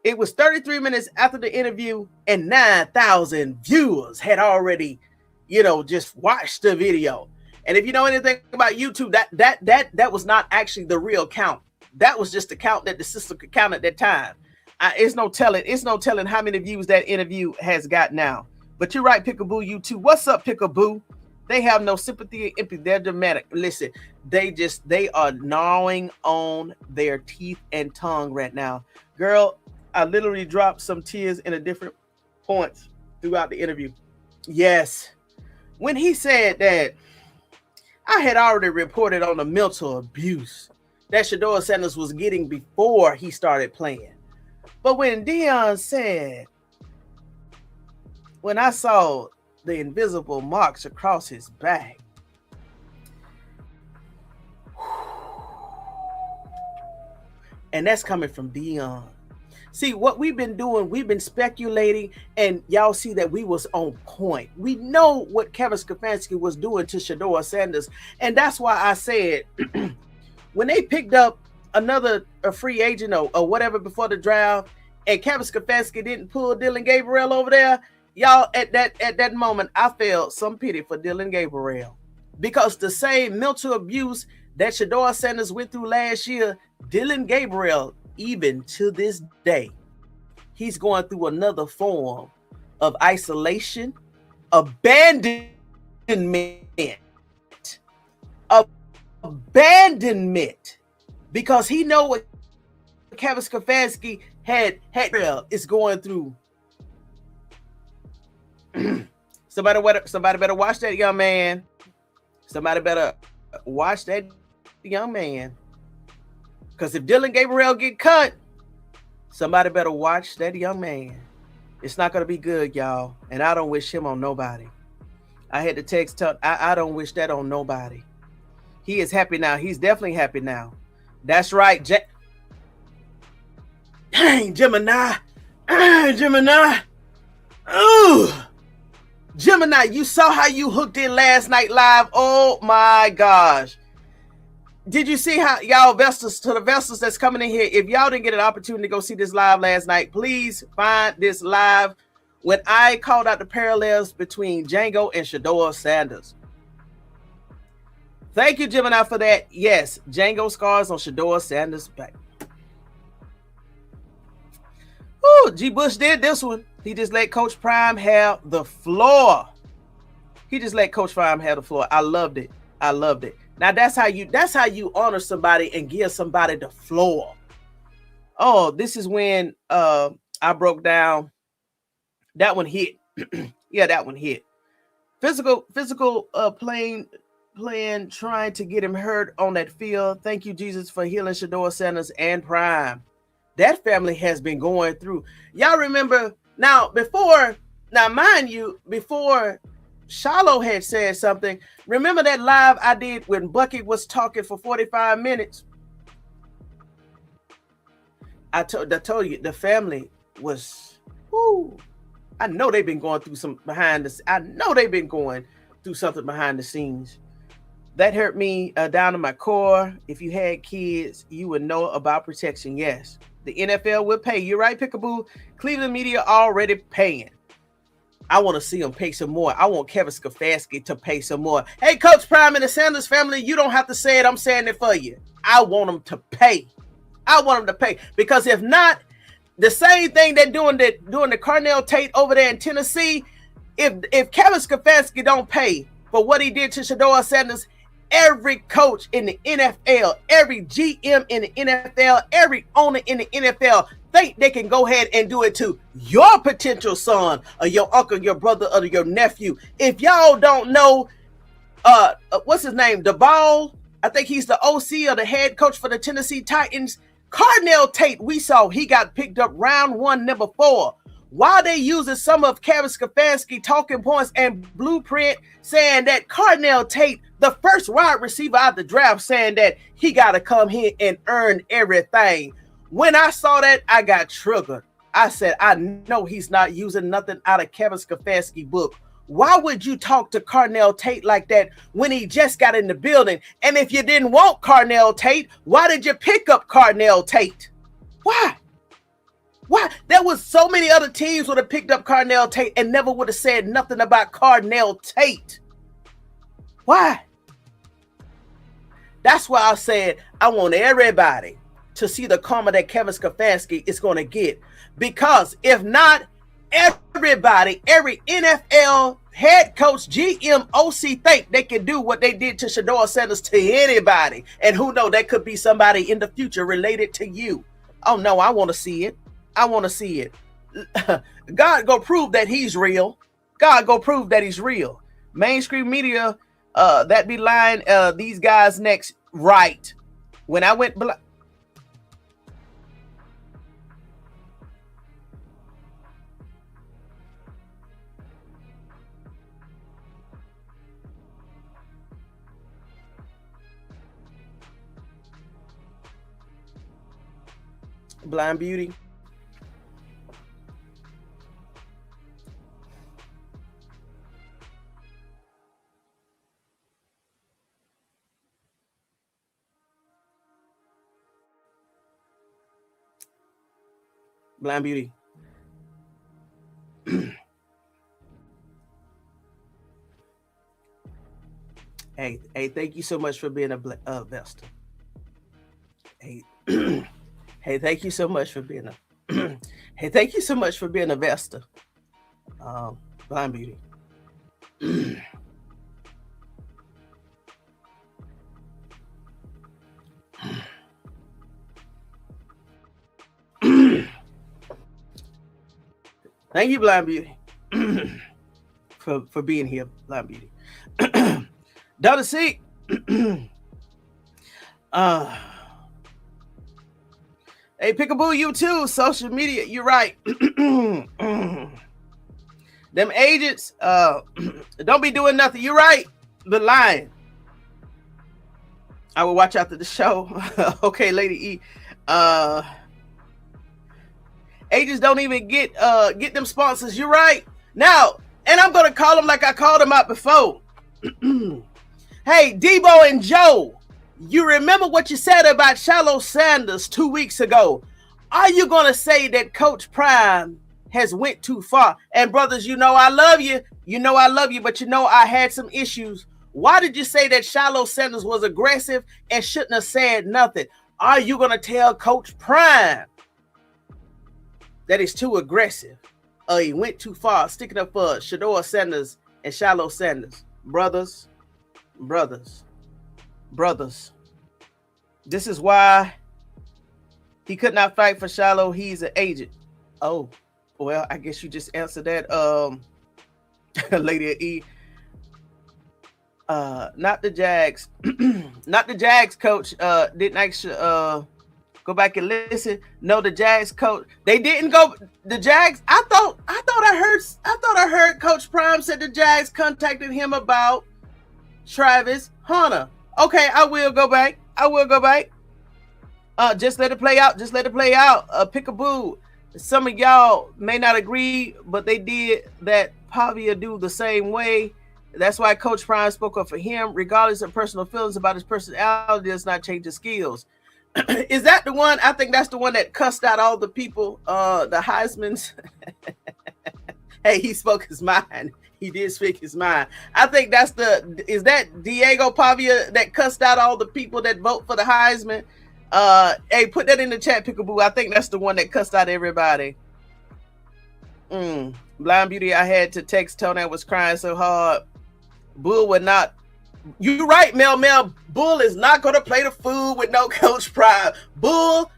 it was 33 minutes after the interview, and 9,000 viewers had already, just watched the video. And if you know anything about YouTube, that was not actually the real count. That was just the count that the system could count at that time. It's no telling how many views that interview has got now. But you're right, Peekaboo YouTube. What's up, Peekaboo? They have no sympathy or empathy. They're dramatic. Listen, they are gnawing on their teeth and tongue right now. Girl, I literally dropped some tears in a different points throughout the interview. Yes. When he said that, I had already reported on the mental abuse that Shedeur Sanders was getting before he started playing. But when Deion said, when I saw the invisible marks across his back, and that's coming from Deion. See, what we've been doing, we've been speculating, and y'all see that we was on point. We know what Kevin Stefanski was doing to Shedeur Sanders, and that's why I said when they picked up a free agent or whatever before the draft, and Kevin Stefanski didn't pull Dylan Gabriel over there, y'all, at that moment, I felt some pity for Dylan Gabriel, because the same mental abuse that Shedeur Sanders went through last year, Dylan Gabriel, even to this day, he's going through another form of isolation, abandonment, because he know what Kevin Stefanski had is going through. Somebody better watch that young man. Somebody better watch that young man. Because if Dylan Gabriel get cut, somebody better watch that young man. It's not going to be good, y'all. And I don't wish him on nobody. I had to text, I don't wish that on nobody. He is happy now. He's definitely happy now. That's right. Dang, Gemini. Ooh. Gemini, you saw how you hooked in last night live. Oh my gosh. Did you see how y'all investors that's coming in here? If y'all didn't get an opportunity to go see this live last night, please find this live when I called out the parallels between Django and Shedeur Sanders. Thank you, Gemini, for that. Yes, Django scars on Shedeur Sanders' back. Ooh, GBush did this one. He just let Coach Prime have the floor. I loved it. Now that's how you honor somebody and give somebody the floor. Oh, this is when I broke down That one hit. Yeah, that one hit. Physical playing, trying to get him hurt on that field. Thank you, Jesus, for healing Shedeur Sanders and Prime. That family has been going through. Y'all remember now, mind you, before Shilo had said something, remember that live I did when Bucket was talking for 45 minutes? I told you the family was, whoo. I know they've been going through some behind the. I know they've been going through something behind the scenes. That hurt me down to my core. If you had kids, you would know about protection. Yes, the NFL will pay. You're right, Peekaboo. Cleveland Media already paying. I want to see them pay some more. I want Kevin Stefanski to pay some more. Hey, Coach Prime and the Sanders family, you don't have to say it. I'm saying it for you. I want them to pay. I want them to pay, because if not, the same thing they're doing the Carnell Tate over there in Tennessee. If Kevin Stefanski don't pay for what he did to Shedeur Sanders, every coach in the NFL, every GM in the NFL, every owner in the NFL think they can go ahead and do it to your potential son or your uncle, your brother, or your nephew. If y'all don't know, what's his name? DeBall. I think he's the OC or the head coach for the Tennessee Titans. Carnell Tate, we saw he got picked up round 1, number 4. While they using some of Kevin Stefanski talking points and blueprint, saying that Carnell Tate, the first wide receiver out the draft, saying that he got to come here and earn everything. When I saw that, I got triggered. I said, I know he's not using nothing out of Kevin Stefanski book. Why would you talk to Carnell Tate like that when he just got in the building? And if you didn't want Carnell Tate, why did you pick up Carnell Tate? Why? Why? There was so many other teams would have picked up Carnell Tate and never would have said nothing about Carnell Tate. Why? That's why I said I want everybody to see the karma that Kevin Stefanski is going to get. Because if not, everybody, every NFL head coach, GM, OC think they can do what they did to Shedeur Sanders to anybody. And who knows, that could be somebody in the future related to you. Oh no, I want to see it. I want to see it. God go prove that he's real. God go prove that he's real. Mainstream media, that be lying these guys next, right? When I went Blind Beauty. Blind Beauty. Hey, thank you so much for being a investor. Hey, hey, thank you so much for being a hey, thank you so much for being a investor. Blind Beauty. Thank you, Blind Beauty, for being here, Blind Beauty. Donna C. Hey, Peekaboo, you too. Social media, you're right. Them agents, don't be doing nothing. You're right. The lying. I will watch after the show. Okay, Lady E. Agents don't even get them sponsors. You're right. Now, and I'm gonna call them like I called them out before. Hey, Debo and Joe, you remember what you said about Shedeur Sanders 2 weeks ago? Are you gonna say that Coach Prime has went too far? And brothers, you know I love you. You know I love you, but you know I had some issues. Why did you say that Shedeur Sanders was aggressive and shouldn't have said nothing? Are you gonna tell Coach Prime that he's too aggressive, or he went too far, sticking up for Shedeur Sanders and Shedeur Sanders? Brothers, this is why he could not fight for Shilo. He's an agent. Oh, Well, I guess you just answered that, Lady E. Not the Jags. Not the Jags coach. Didn't actually go back and listen. No, the Jags coach. They didn't go. The Jags. I thought I heard Coach Prime said the Jags contacted him about Travis Hunter. Okay, I will go back. Just let it play out. Pickaboo. Some of y'all may not agree, but they did that. Pavia do the same way. That's why Coach Prime spoke up for him. Regardless of personal feelings about his personality, does not change his skills. Is that the one? I think that's the one that cussed out all the people, the Heismans. Hey, he spoke his mind. He did speak his mind. I think is that Diego Pavia that cussed out all the people that vote for the Heisman? Hey, put that in the chat, Pickaboo. I think that's the one that cussed out everybody. Blind Beauty, I had to text Tony. I was crying so hard. Bull would not. You're right, Mel. Bull is not going to play the fool with no Coach Prime. Bull,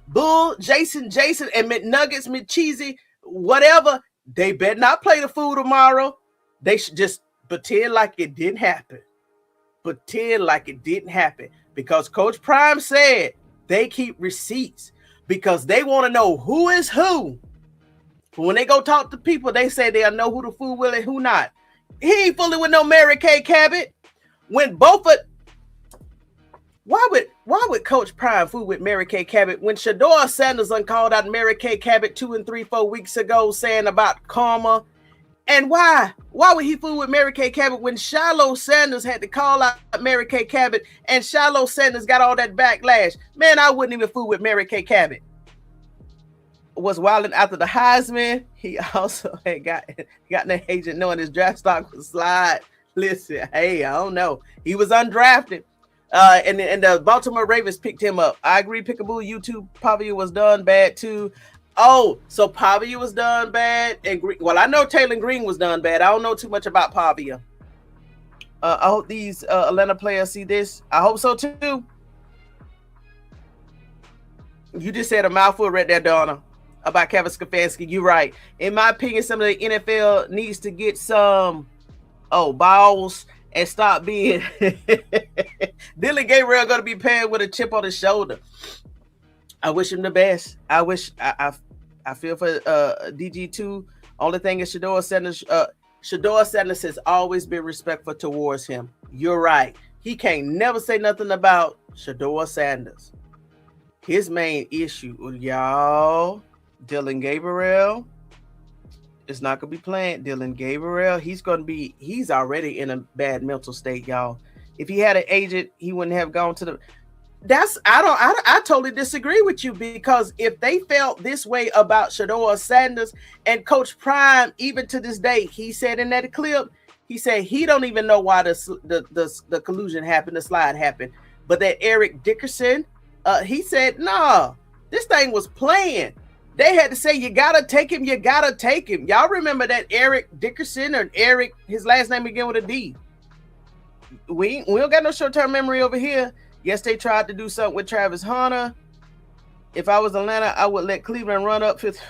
Jason, and McNuggets, McCheesy, whatever. They better not play the fool tomorrow. They should just pretend like it didn't happen. Because Coach Prime said they keep receipts because they want to know who is who. When they go talk to people, they say they'll know who the fool will and who not. He ain't fooling with no Mary K Cabot. When both of why would Coach Prime fool with Mary K Cabot when Shedeur Sanders called out Mary K Cabot 2 and 3, 4 weeks ago saying about karma? And why would he fool with Mary K Cabot when Shilo Sanders had to call out Mary K Cabot and Shilo Sanders got all that backlash? Man, I wouldn't even fool with Mary K Cabot. Was wilding after the Heisman. He also had got an agent knowing his draft stock was slide. Listen, hey, I don't know. He was undrafted. And the Baltimore Ravens picked him up. I agree, Pickaboo. YouTube Pavia was done bad too. Oh, so Pavia was done bad. And well, I know Taylor Green was done bad. I don't know too much about Pavia. I hope these Atlanta players see this. I hope so too. You just said a mouthful right there, Donna, about Kelvin Stefanski. You're right. In my opinion, some of the NFL needs to get some balls and stop being Dylan Gabriel going to be paired with a chip on his shoulder. I wish him the best. I wish I feel for DG2. Only thing is Shedeur Sanders. Shedeur Sanders has always been respectful towards him. You're right. He can't never say nothing about Shedeur Sanders. His main issue, y'all, Dylan Gabriel is not going to be playing. Dylan Gabriel, he's already in a bad mental state, y'all. If he had an agent, he wouldn't have gone to the. I totally disagree with you, because if they felt this way about Shedeur Sanders and Coach Prime, even to this day, he said in that clip, he said he don't even know why the collusion happened, the slide happened. But that Eric Dickerson, he said, nah, this thing was planned. They had to say, you gotta take him. Y'all remember that Eric Dickerson, or Eric, his last name began with a D. We don't got no short-term memory over here. Yes, they tried to do something with Travis Hunter. If I was Atlanta, I would let Cleveland run up fifth.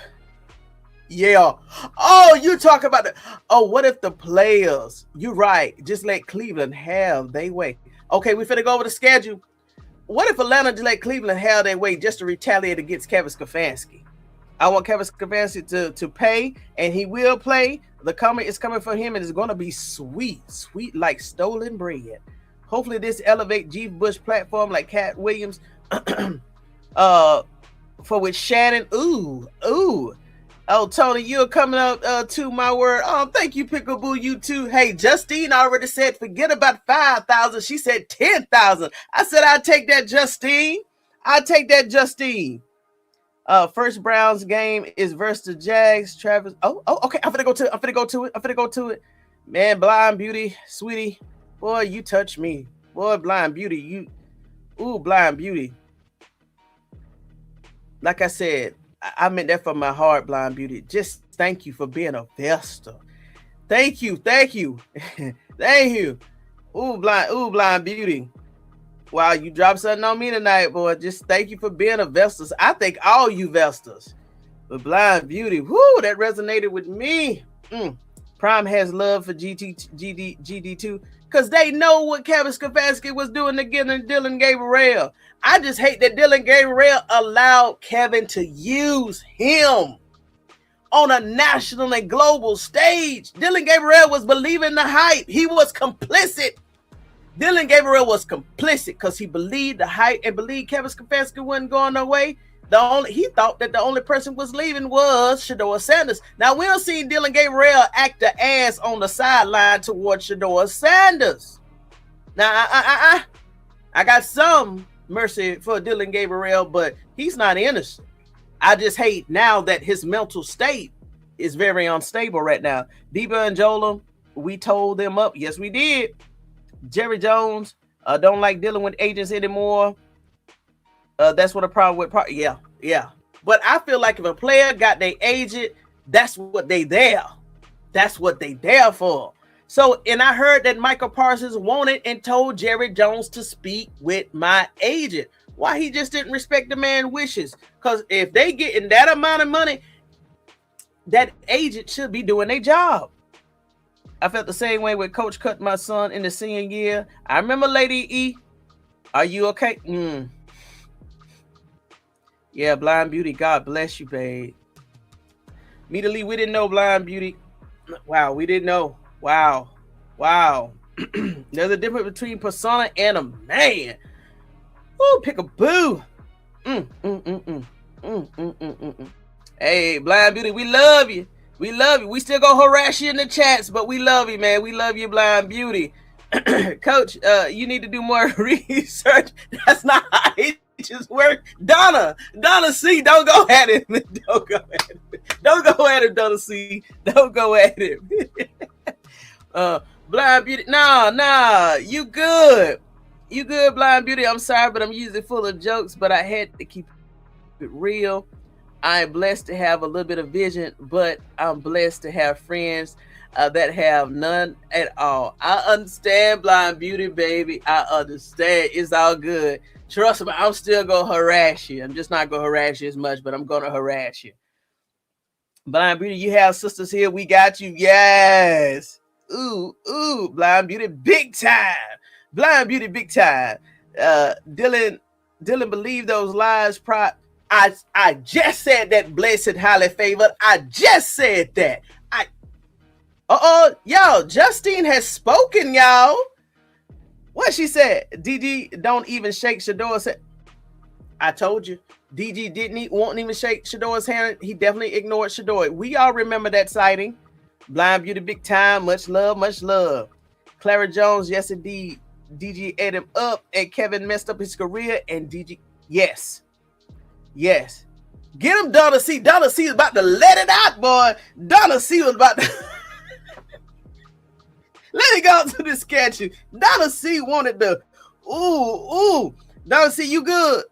Yeah. Oh, you talk about the. Oh, what if the players? You're right. Just let Cleveland have their way. Okay, we finna go over the schedule. What if Atlanta just let Cleveland have their way just to retaliate against Kelvin Stefanski? I want Kelvin Stefanski to pay, and he will play. The comment is coming for him, and it's going to be sweet like stolen bread. Hopefully this elevate GBush platform like Cat Williams for with Shannon. Ooh. Oh, Tony, you're coming up to my word. Oh, thank you, Pickaboo. You too. Hey, Justine already said forget about 5,000. She said 10,000. I said I'll take that, Justine. First Browns game is versus the Jags. Travis. Oh, okay. I'm finna go to it. Man, Blind Beauty, sweetie. Boy, you touch me. Boy, Blind Beauty, Blind Beauty. Like I said, I meant that from my heart, Blind Beauty. Just thank you for being a investor. Thank you. Thank you. Blind Beauty. Wow, you dropped something on me tonight, boy. Just thank you for being a Vestas. I thank all you Vestas. But Blind Beauty, whoo, that resonated with me. Prime has love for GD2 because they know what Kevin Stefanski was doing again in Dillon Gabriel. I just hate that Dillon Gabriel allowed Kevin to use him on a national and global stage. Dillon Gabriel was believing the hype. He was complicit. Dillon Gabriel was complicit because he believed the hype and believed Kevin Stefanski wasn't going no way. He thought that the only person was leaving was Shedeur Sanders. Now, we don't see Dillon Gabriel act the ass on the sideline towards Shedeur Sanders. Now, I got some mercy for Dillon Gabriel, but he's not innocent. I just hate now that his mental state is very unstable right now. Deba and Jolam, we told them up. Yes, we did. Jerry Jones don't like dealing with agents anymore. That's what a problem with. Yeah. But I feel like if a player got their agent, that's what they there. That's what they there for. So, and I heard that Michael Parsons wanted and told Jerry Jones to speak with my agent. Why he just didn't respect the man's wishes? Because if they getting that amount of money, that agent should be doing their job. I felt the same way with Coach cut my son in the senior year. I remember Lady E. Are you okay? Yeah, Blind Beauty. God bless you, babe. Mita Lee, we didn't know Blind Beauty. Wow, we didn't know. Wow. There's a difference between persona and a man. Ooh, pick a boo. Hey, Blind Beauty, we love you. We love you. We still gonna harass you in the chats, but we love you, man. We love you, Blind Beauty. Coach, you need to do more research. That's not how it just work. Donna C, don't go at him. Don't go at him, Donna C. Don't go at him. Blind Beauty, nah, you good. You good, Blind Beauty. I'm sorry, but I'm usually full of jokes, but I had to keep it real. I'm blessed to have a little bit of vision, but I'm blessed to have friends that have none at all. I understand, Blind Beauty, baby. I understand. It's all good. Trust me, I'm still going to harass you. I'm just not going to harass you as much, but I'm going to harass you. Blind Beauty, you have sisters here. We got you. Yes. Ooh, Blind Beauty, big time. Blind Beauty, big time. Dylan believed those lies. I just said that blessed, highly favored. I just said that. Y'all, Justine has spoken, y'all. What she said? DG don't even shake Shedeur's hand. I told you. DG won't even shake Shedeur's hand. He definitely ignored Shedeur. We all remember that sighting. Blind Beauty, big time. Much love, much love. Clara Jones, yes indeed. DG ate him up and Kevin messed up his career and DG, yes. Get him, Donna C. Donna C was about to let it out, boy. Donna C was about to let it go to the sketch. Donna C wanted to, ooh. Donna C, you good?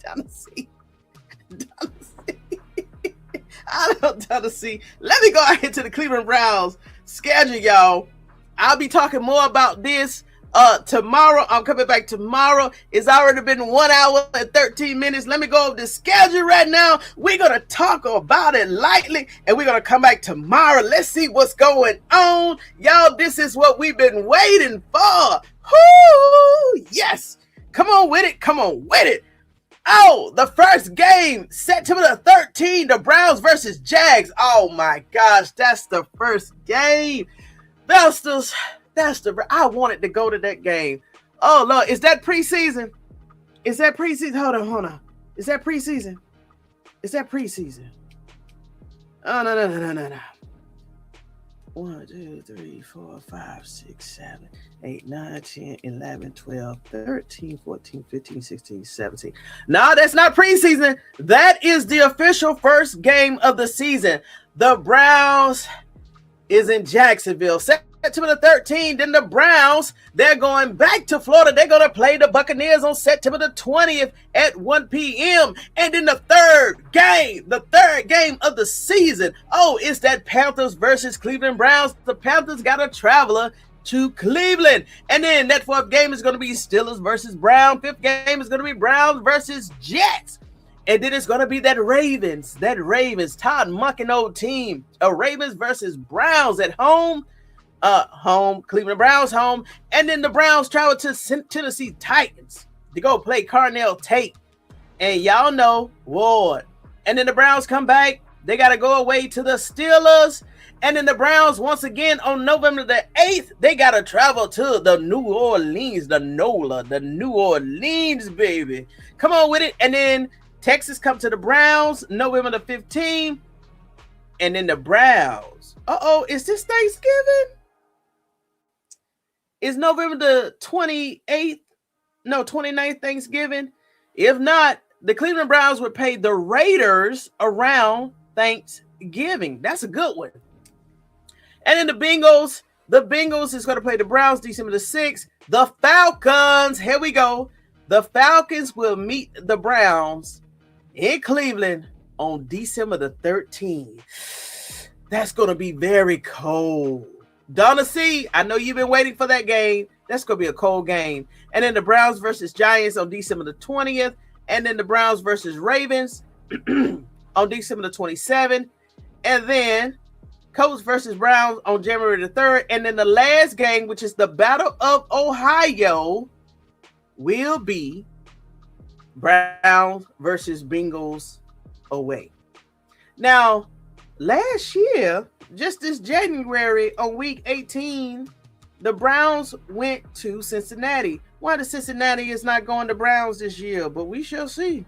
Donna C. I don't Donna C. Let me go ahead to the Cleveland Browns schedule, y'all. I'll be talking more about this tomorrow. I'm coming back tomorrow. It's already been 1 hour and 13 minutes. Let me go over the schedule right now. We're going to talk about it lightly, and we're going to come back tomorrow. Let's see what's going on. Y'all, this is what we've been waiting for. Woo! Yes. Come on with it. Oh, the first game, September the 13th, the Browns versus Jags. Oh, my gosh. That's the first game. I wanted to go to that game. Oh, Lord. Is that preseason? Hold on. Is that preseason? Oh, no. 1, 2, 3, 4, 5, 6, 7, 8, 9, 10, 11, 12, 13, 14, 15, 16, 17. No, that's not preseason. That is the official first game of the season. The Browns is in Jacksonville. September the 13th, then the Browns, they're going back to Florida. They're going to play the Buccaneers on September the 20th at 1 p.m. And then the third game of the season. Oh, it's that Panthers versus Cleveland Browns. The Panthers got a traveler to Cleveland. And then that fourth game is going to be Steelers versus Browns. Fifth game is going to be Browns versus Jets. And then it's going to be that Ravens, Todd Monken old team, Ravens versus Browns at home, Cleveland Browns home. And then the Browns travel to Tennessee Titans to go play Carnell Tate. And y'all know, Ward. And then the Browns come back. They got to go away to the Steelers. And then the Browns, once again, on November the 8th, they got to travel to the New Orleans, the NOLA, the New Orleans, baby. Come on with it. And then Texas come to the Browns, November the 15th. And then the Browns. Uh-oh, is this Thanksgiving? Is November the 28th? No, 29th Thanksgiving? If not, the Cleveland Browns would pay the Raiders around Thanksgiving. That's a good one. And then the Bengals is going to play the Browns December the 6th. The Falcons, here we go. The Falcons will meet the Browns in Cleveland on December the 13th. That's going to be very cold. Donna C, I know you've been waiting for that game. That's going to be a cold game. And then the Browns versus Giants on December the 20th. And then the Browns versus Ravens on December the 27th. And then Colts versus Browns on January the 3rd. And then the last game, which is the Battle of Ohio, will be Browns versus Bengals away. Now, last year, just this January on week 18, the Browns went to Cincinnati. Why the Cincinnati is not going to Browns this year, but we shall see.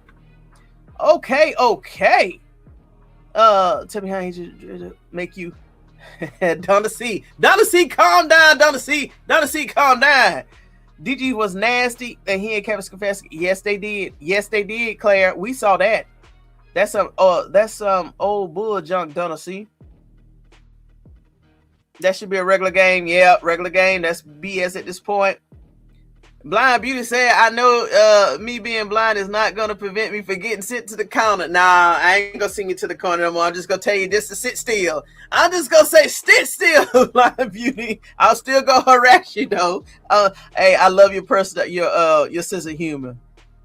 Okay. Tell me how he just make you Donna C, calm down. Donna C, calm down. DG was nasty, and he and Kevin Stefanski. Yes, they did. Claire, we saw that. That's some old bull junk, Donna C. That should be a regular game. Yeah, regular game. That's BS at this point. Blind Beauty said, I know me being blind is not going to prevent me from getting sent to the corner. Nah, I ain't going to send you to the corner no more. I'm just going to tell you just to sit still. I'm just going to say sit still, Blind Beauty. I'll still go harass you, though. Hey, I love your your sense of humor.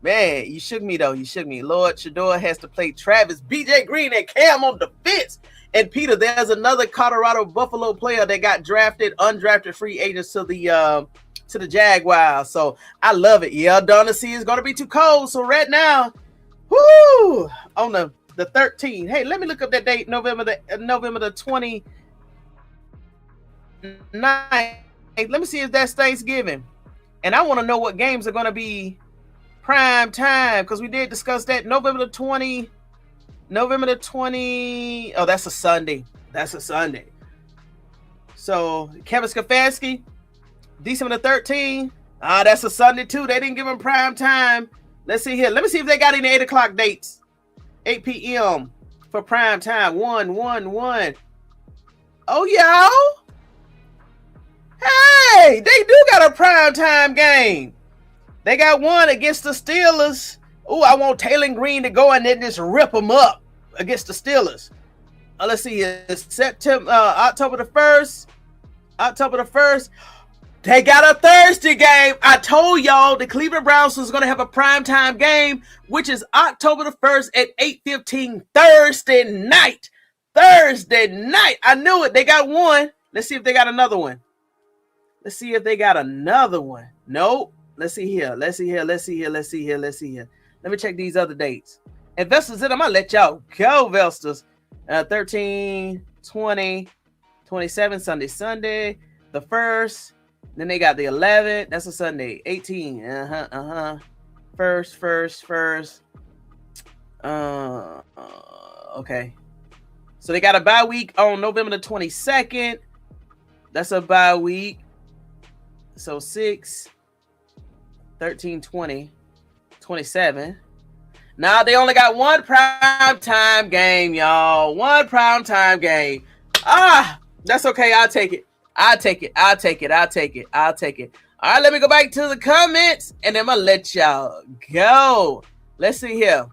Man, you shook me, though. You shook me. Lord, Shedeur has to play Travis, BJ Green, and Cam on defense. And Peter, there's another Colorado Buffalo player that got drafted, undrafted free agents to the Jaguars. So I love it. Yeah, Donna C is going to be too cold. So right now, whoo, on the 13th. Hey, let me look up that date, November the 29th. Let me see if that's Thanksgiving. And I want to know what games are going to be prime time, because we did discuss that. November the 20. Oh, that's a Sunday. So Kevin Stefanski, December the 13th. That's a Sunday too. They didn't give him prime time. Let's see here. Let me see if they got any 8 o'clock dates. 8 p.m. for prime time. 1. Oh, y'all. Hey, they do got a prime time game. They got one against the Steelers. Oh, I want Taylor Green to go and then just rip them up against the Steelers. Let's see. It's October the 1st. They got a Thursday game. I told y'all the Cleveland Browns was going to have a primetime game, which is October the 1st at 8:15 Thursday night. I knew it. They got one. Let's see if they got another one. Nope. Let's see here. Let me check these other dates. Investors in them, I'm going to let y'all go, investors. 13, 20, 27, Sunday. The 1st. Then they got the 11th. That's a Sunday. 18. First. Okay. So they got a bye week on November the 22nd. That's a bye week. So 6, 13, 20, 27. Now they only got one prime time game, y'all. One prime time game. That's okay. I'll take it. All right, let me go back to the comments, and then I'm going to let y'all go. Let's see here.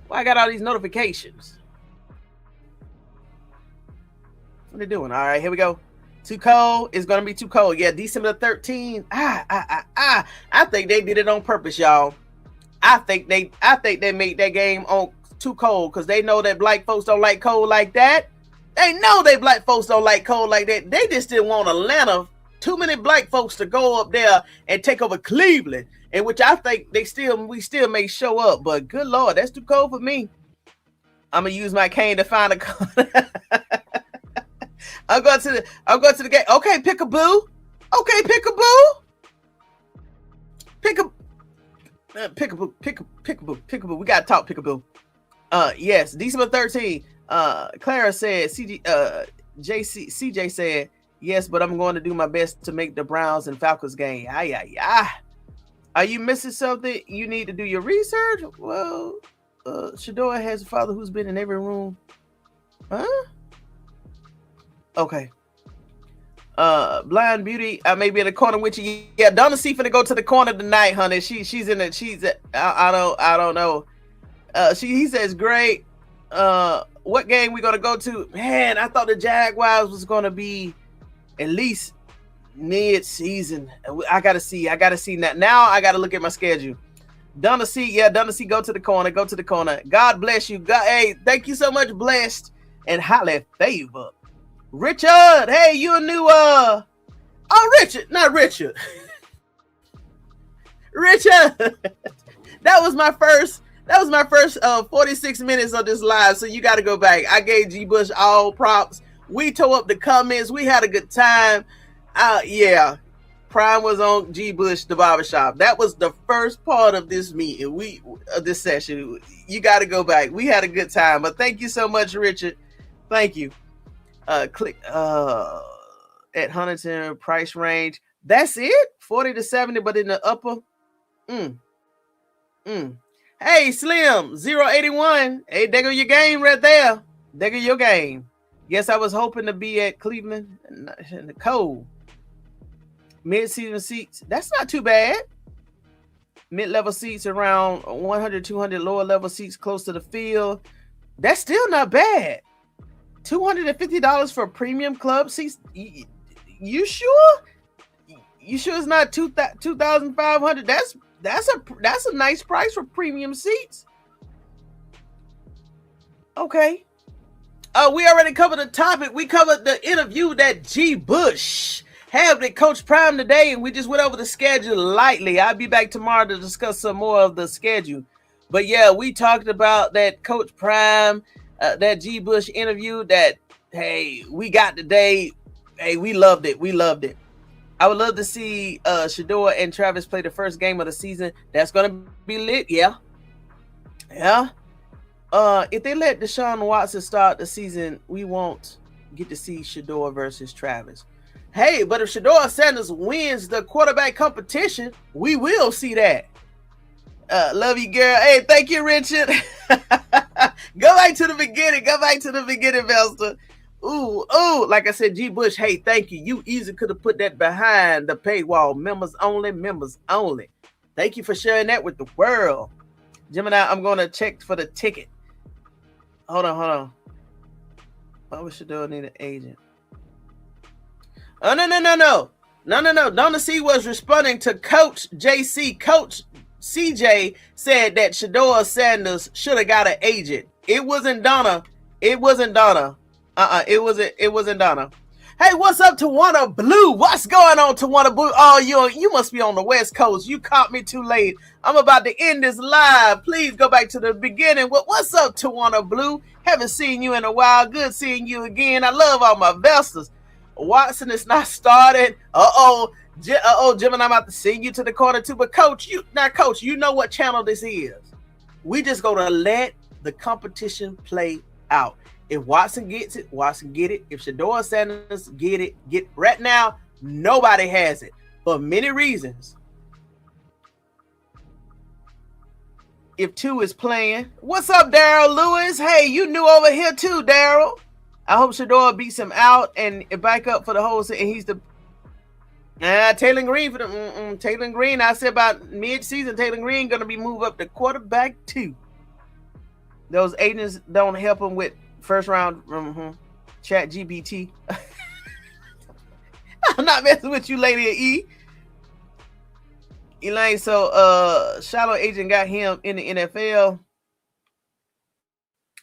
Why I got all these notifications? What are they doing? All right, here we go. Too cold. It's going to be too cold. Yeah, December the 13th. I think they did it on purpose, y'all. I think they made that game on too cold because they know that black folks don't like cold like that. They know that black folks don't like cold like that. They just didn't want Atlanta, too many black folks to go up there and take over Cleveland, in which I think we still may show up. But good Lord, that's too cold for me. I'm gonna use my cane to find a corner. I'll go to the game. Okay, Pickaboo. Okay, Pickaboo. Pickaboo. We gotta talk Pickaboo. Yes, December 13th. Clara said, CJ said, yes, but I'm going to do my best to make the Browns and Falcons game. Are you missing something? You need to do your research? Well, Shedeur has a father who's been in every room. Huh? Okay. Blind Beauty, I may be in the corner with you. Yeah, Donna C finna go to the corner tonight, honey. She's I don't know. He says great. What game we gonna go to? Man, I thought the Jaguars was gonna be at least mid-season. I gotta see that. Now I gotta look at my schedule. Donna C, go to the corner. God bless you. Hey, thank you so much, blessed and highly favored. Richard, hey, you a new Richard, not Richard. Richard. That was my first 46 minutes of this live, so you got to go back. I gave GBush all props. We tore up the comments. We had a good time. Yeah, Prime was on GBush, the barbershop. That was the first part of this meeting. This session. You got to go back. We had a good time. But thank you so much, Richard. Thank you. Click at Huntington price range. That's it. 40 to 70, but in the upper. Hey, Slim 081. Hey, there go your game right there. There go your game. Yes, I was hoping to be at Cleveland in the cold. Mid-season seats. That's not too bad. Mid-level seats around 100, 200. Lower level seats close to the field. That's still not bad. $250 for premium club seats. You sure? You sure it's not $2,500? That's a nice price for premium seats. Okay. We already covered the topic. We covered the interview that GBush had with Coach Prime today, and we just went over the schedule lightly. I'll be back tomorrow to discuss some more of the schedule. But yeah, we talked about that Coach Prime, that GBush interview that, hey, we got today. Hey, we loved it. I would love to see Shedeur and Travis play the first game of the season. That's going to be lit. Yeah. If they let Deshaun Watson start the season, we won't get to see Shedeur versus Travis. Hey, but if Shedeur Sanders wins the quarterback competition, we will see that. Love you, girl. Hey, thank you, Richard. Go back to the beginning, Velster. Ooh, like I said, GBush, hey, thank you. You easily could have put that behind the paywall. Members only. Thank you for sharing that with the world. Gemini, I'm going to check for the ticket. Hold on. Why would Shedeur need an agent? Oh, no. Donna C was responding to Coach JC. Coach CJ said that Shedeur Sanders should have got an agent. It wasn't Donna. It wasn't Donna. Hey, what's up, Tawana Blue? What's going on, Tawana Blue? Oh, you must be on the West Coast. You caught me too late. I'm about to end this live. Please go back to the beginning. What's up, Tawana Blue? Haven't seen you in a while. Good seeing you again. I love all my Vestas. Watson is not started. Jim, and I'm about to send you to the corner too. But Coach, you know what channel this is. We just gonna let the competition play out. If Watson gets it, Watson get it. If Shedeur Sanders get it. Right now, nobody has it for many reasons. If two is playing, what's up, Daryl Lewis? Hey, you new over here too, Daryl. I hope Shedeur beats him out and back up for the whole season. He's the Taylor Green for the Taylor Green. I said about mid-season, Taylor Green gonna be moved up to quarterback 2. Those agents don't help him with first round chat GPT. I'm not messing with you, Lady E. Elaine, so Shilo agent got him in the NFL.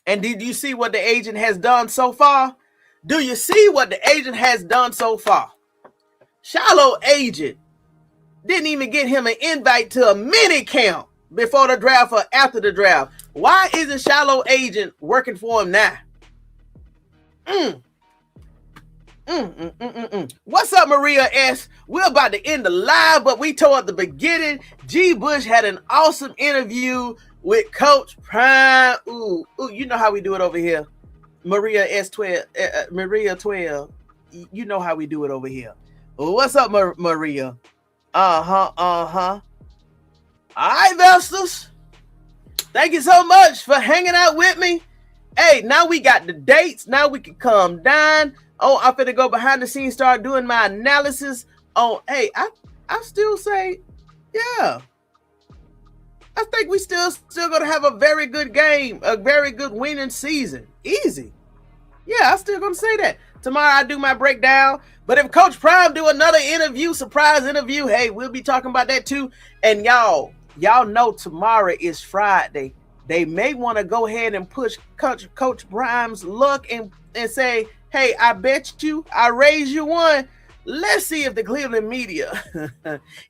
And did you see what the agent has done so far? Do you see what the agent has done so far? Shilo agent didn't even get him an invite to a mini camp before the draft or after the draft. Why isn't Shilo agent working for him now? What's up, Maria S? We're about to end the live, but we told at the beginning, GBush had an awesome interview with Coach Prime. Ooh, you know how we do it over here. Maria S12, Maria 12. You know how we do it over here. What's up, Maria? All right, Vestas. Thank you so much for hanging out with me. Hey, now we got the dates. Now we can calm down. Oh, I'm finna go behind the scenes, start doing my analysis. Oh, hey, I still say, yeah. I think we still gonna have a very good game, a very good winning season. Easy. Yeah, I'm still gonna say that. Tomorrow I do my breakdown. But if Coach Prime do another interview, surprise interview, hey, we'll be talking about that too. And y'all know tomorrow is Friday. They may want to go ahead and push Coach Prime's luck and say, hey, I bet you, I raise you one. Let's see if the Cleveland media,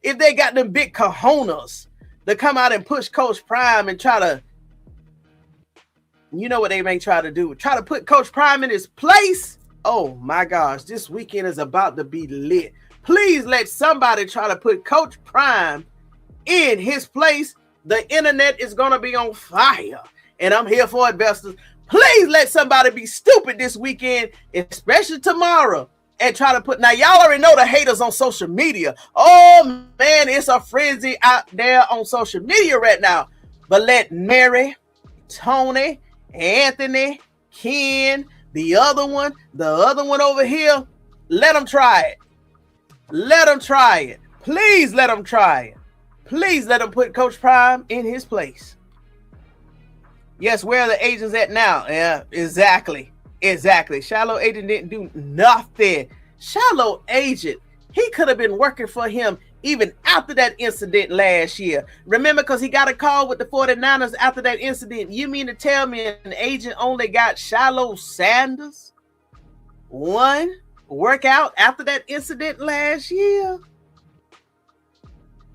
if they got them big cojones to come out and push Coach Prime and try to, you know what they may try to do? Try to put Coach Prime in his place. Oh my gosh, this weekend is about to be lit. Please let somebody try to put Coach Prime in his place. The internet is going to be on fire, and I'm here for investors. Please let somebody be stupid this weekend, especially tomorrow, and try to put, now y'all already know the haters on social media. Oh man, it's a frenzy out there on social media right now. But let Mary, Tony, Anthony, Ken, the other one over here, let them try it. Let them try it. Please let them try it. Please let them put Coach Prime in his place. Yes, where are the agents at now? Yeah, exactly. Shilo agent didn't do nothing. Shilo agent, he could have been working for him even after that incident last year. Remember, because he got a call with the 49ers after that incident. You mean to tell me an agent only got Shedeur Sanders one workout after that incident last year?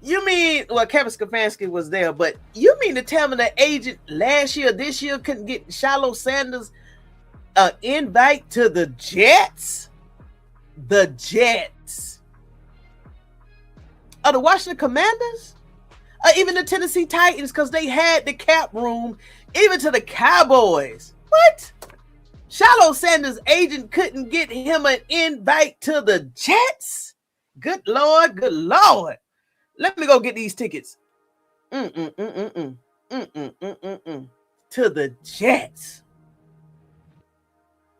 You mean, well, Kevin Stefanski was there, but you mean to tell me the agent last year, this year couldn't get Shedeur Sanders an invite to the Jets? The Jets. The Washington Commanders? Even the Tennessee Titans, because they had the cap room, even to the Cowboys. What? Shedeur Sanders' agent couldn't get him an invite to the Jets? Good Lord, good Lord. Let me go get these tickets. To the Jets.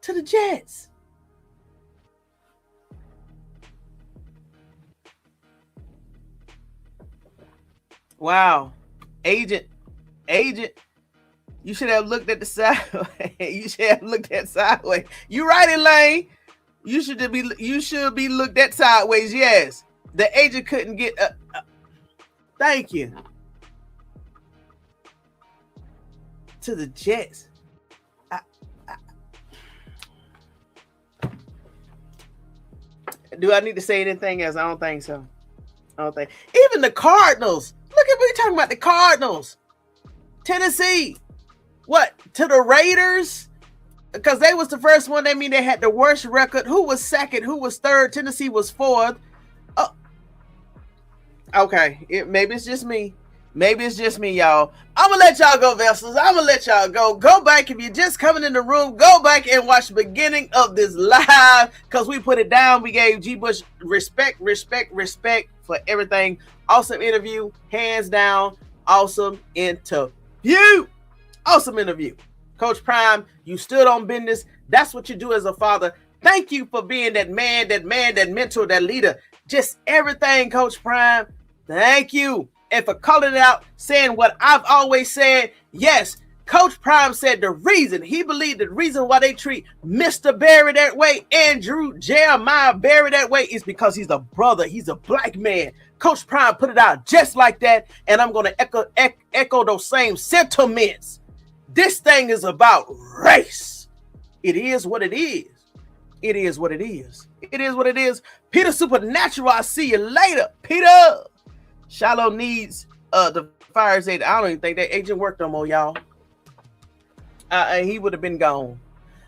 To the Jets. Wow. Agent. You should have looked at the side. You should have looked at sideways. You right, Elaine. You should be looked at sideways. Yes. The agent couldn't get thank you. To the Jets. Do I need to say anything else? I don't think so. Even the Cardinals. Look at what you're talking about. The Cardinals. Tennessee. What? To the Raiders? Because they was the first one. That mean they had the worst record. Who was second? Who was third? Tennessee was fourth. Oh. Okay. Maybe it's just me. Y'all. I'm going to let y'all go, Vessels. I'm going to let y'all go. Go back. If you're just coming in the room, go back and watch the beginning of this live, because we put it down. We gave GBush respect for everything. Awesome interview. Hands down. Awesome interview. Coach Prime, you stood on business. That's what you do as a father. Thank you for being that man, that mentor, that leader. Just everything, Coach Prime. Thank you. And for calling it out, saying what I've always said. Yes, Coach Prime said he believed the reason why they treat Mr. Berry that way, Andrew Jeremiah Berry that way, is because he's a brother. He's a black man. Coach Prime put it out just like that, and I'm going to echo those same sentiments. This thing is about race. It is what it is. It is what it is. It is what it is. Peter Supernatural, I'll see you later. Peter. Shilo needs the fire agent. I don't even think that agent worked no more, y'all. He would have been gone.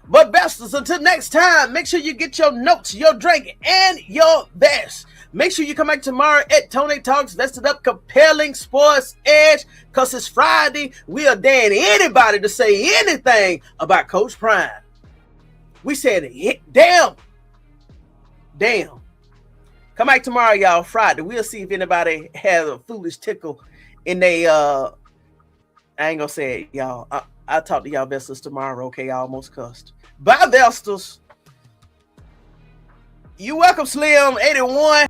But besters, until next time, make sure you get your notes, your drink, and your vest. Make sure you come back tomorrow at Tony Talks Vested Up Compelling Sports Edge, because it's Friday. We are daring anybody to say anything about Coach Prime. We said, damn. Come back tomorrow, y'all, Friday. We'll see if anybody has a foolish tickle in they, I ain't gonna say it, y'all. I'll talk to y'all Vestas tomorrow, okay? I almost cussed. Bye, Vestas. You welcome, Slim 81.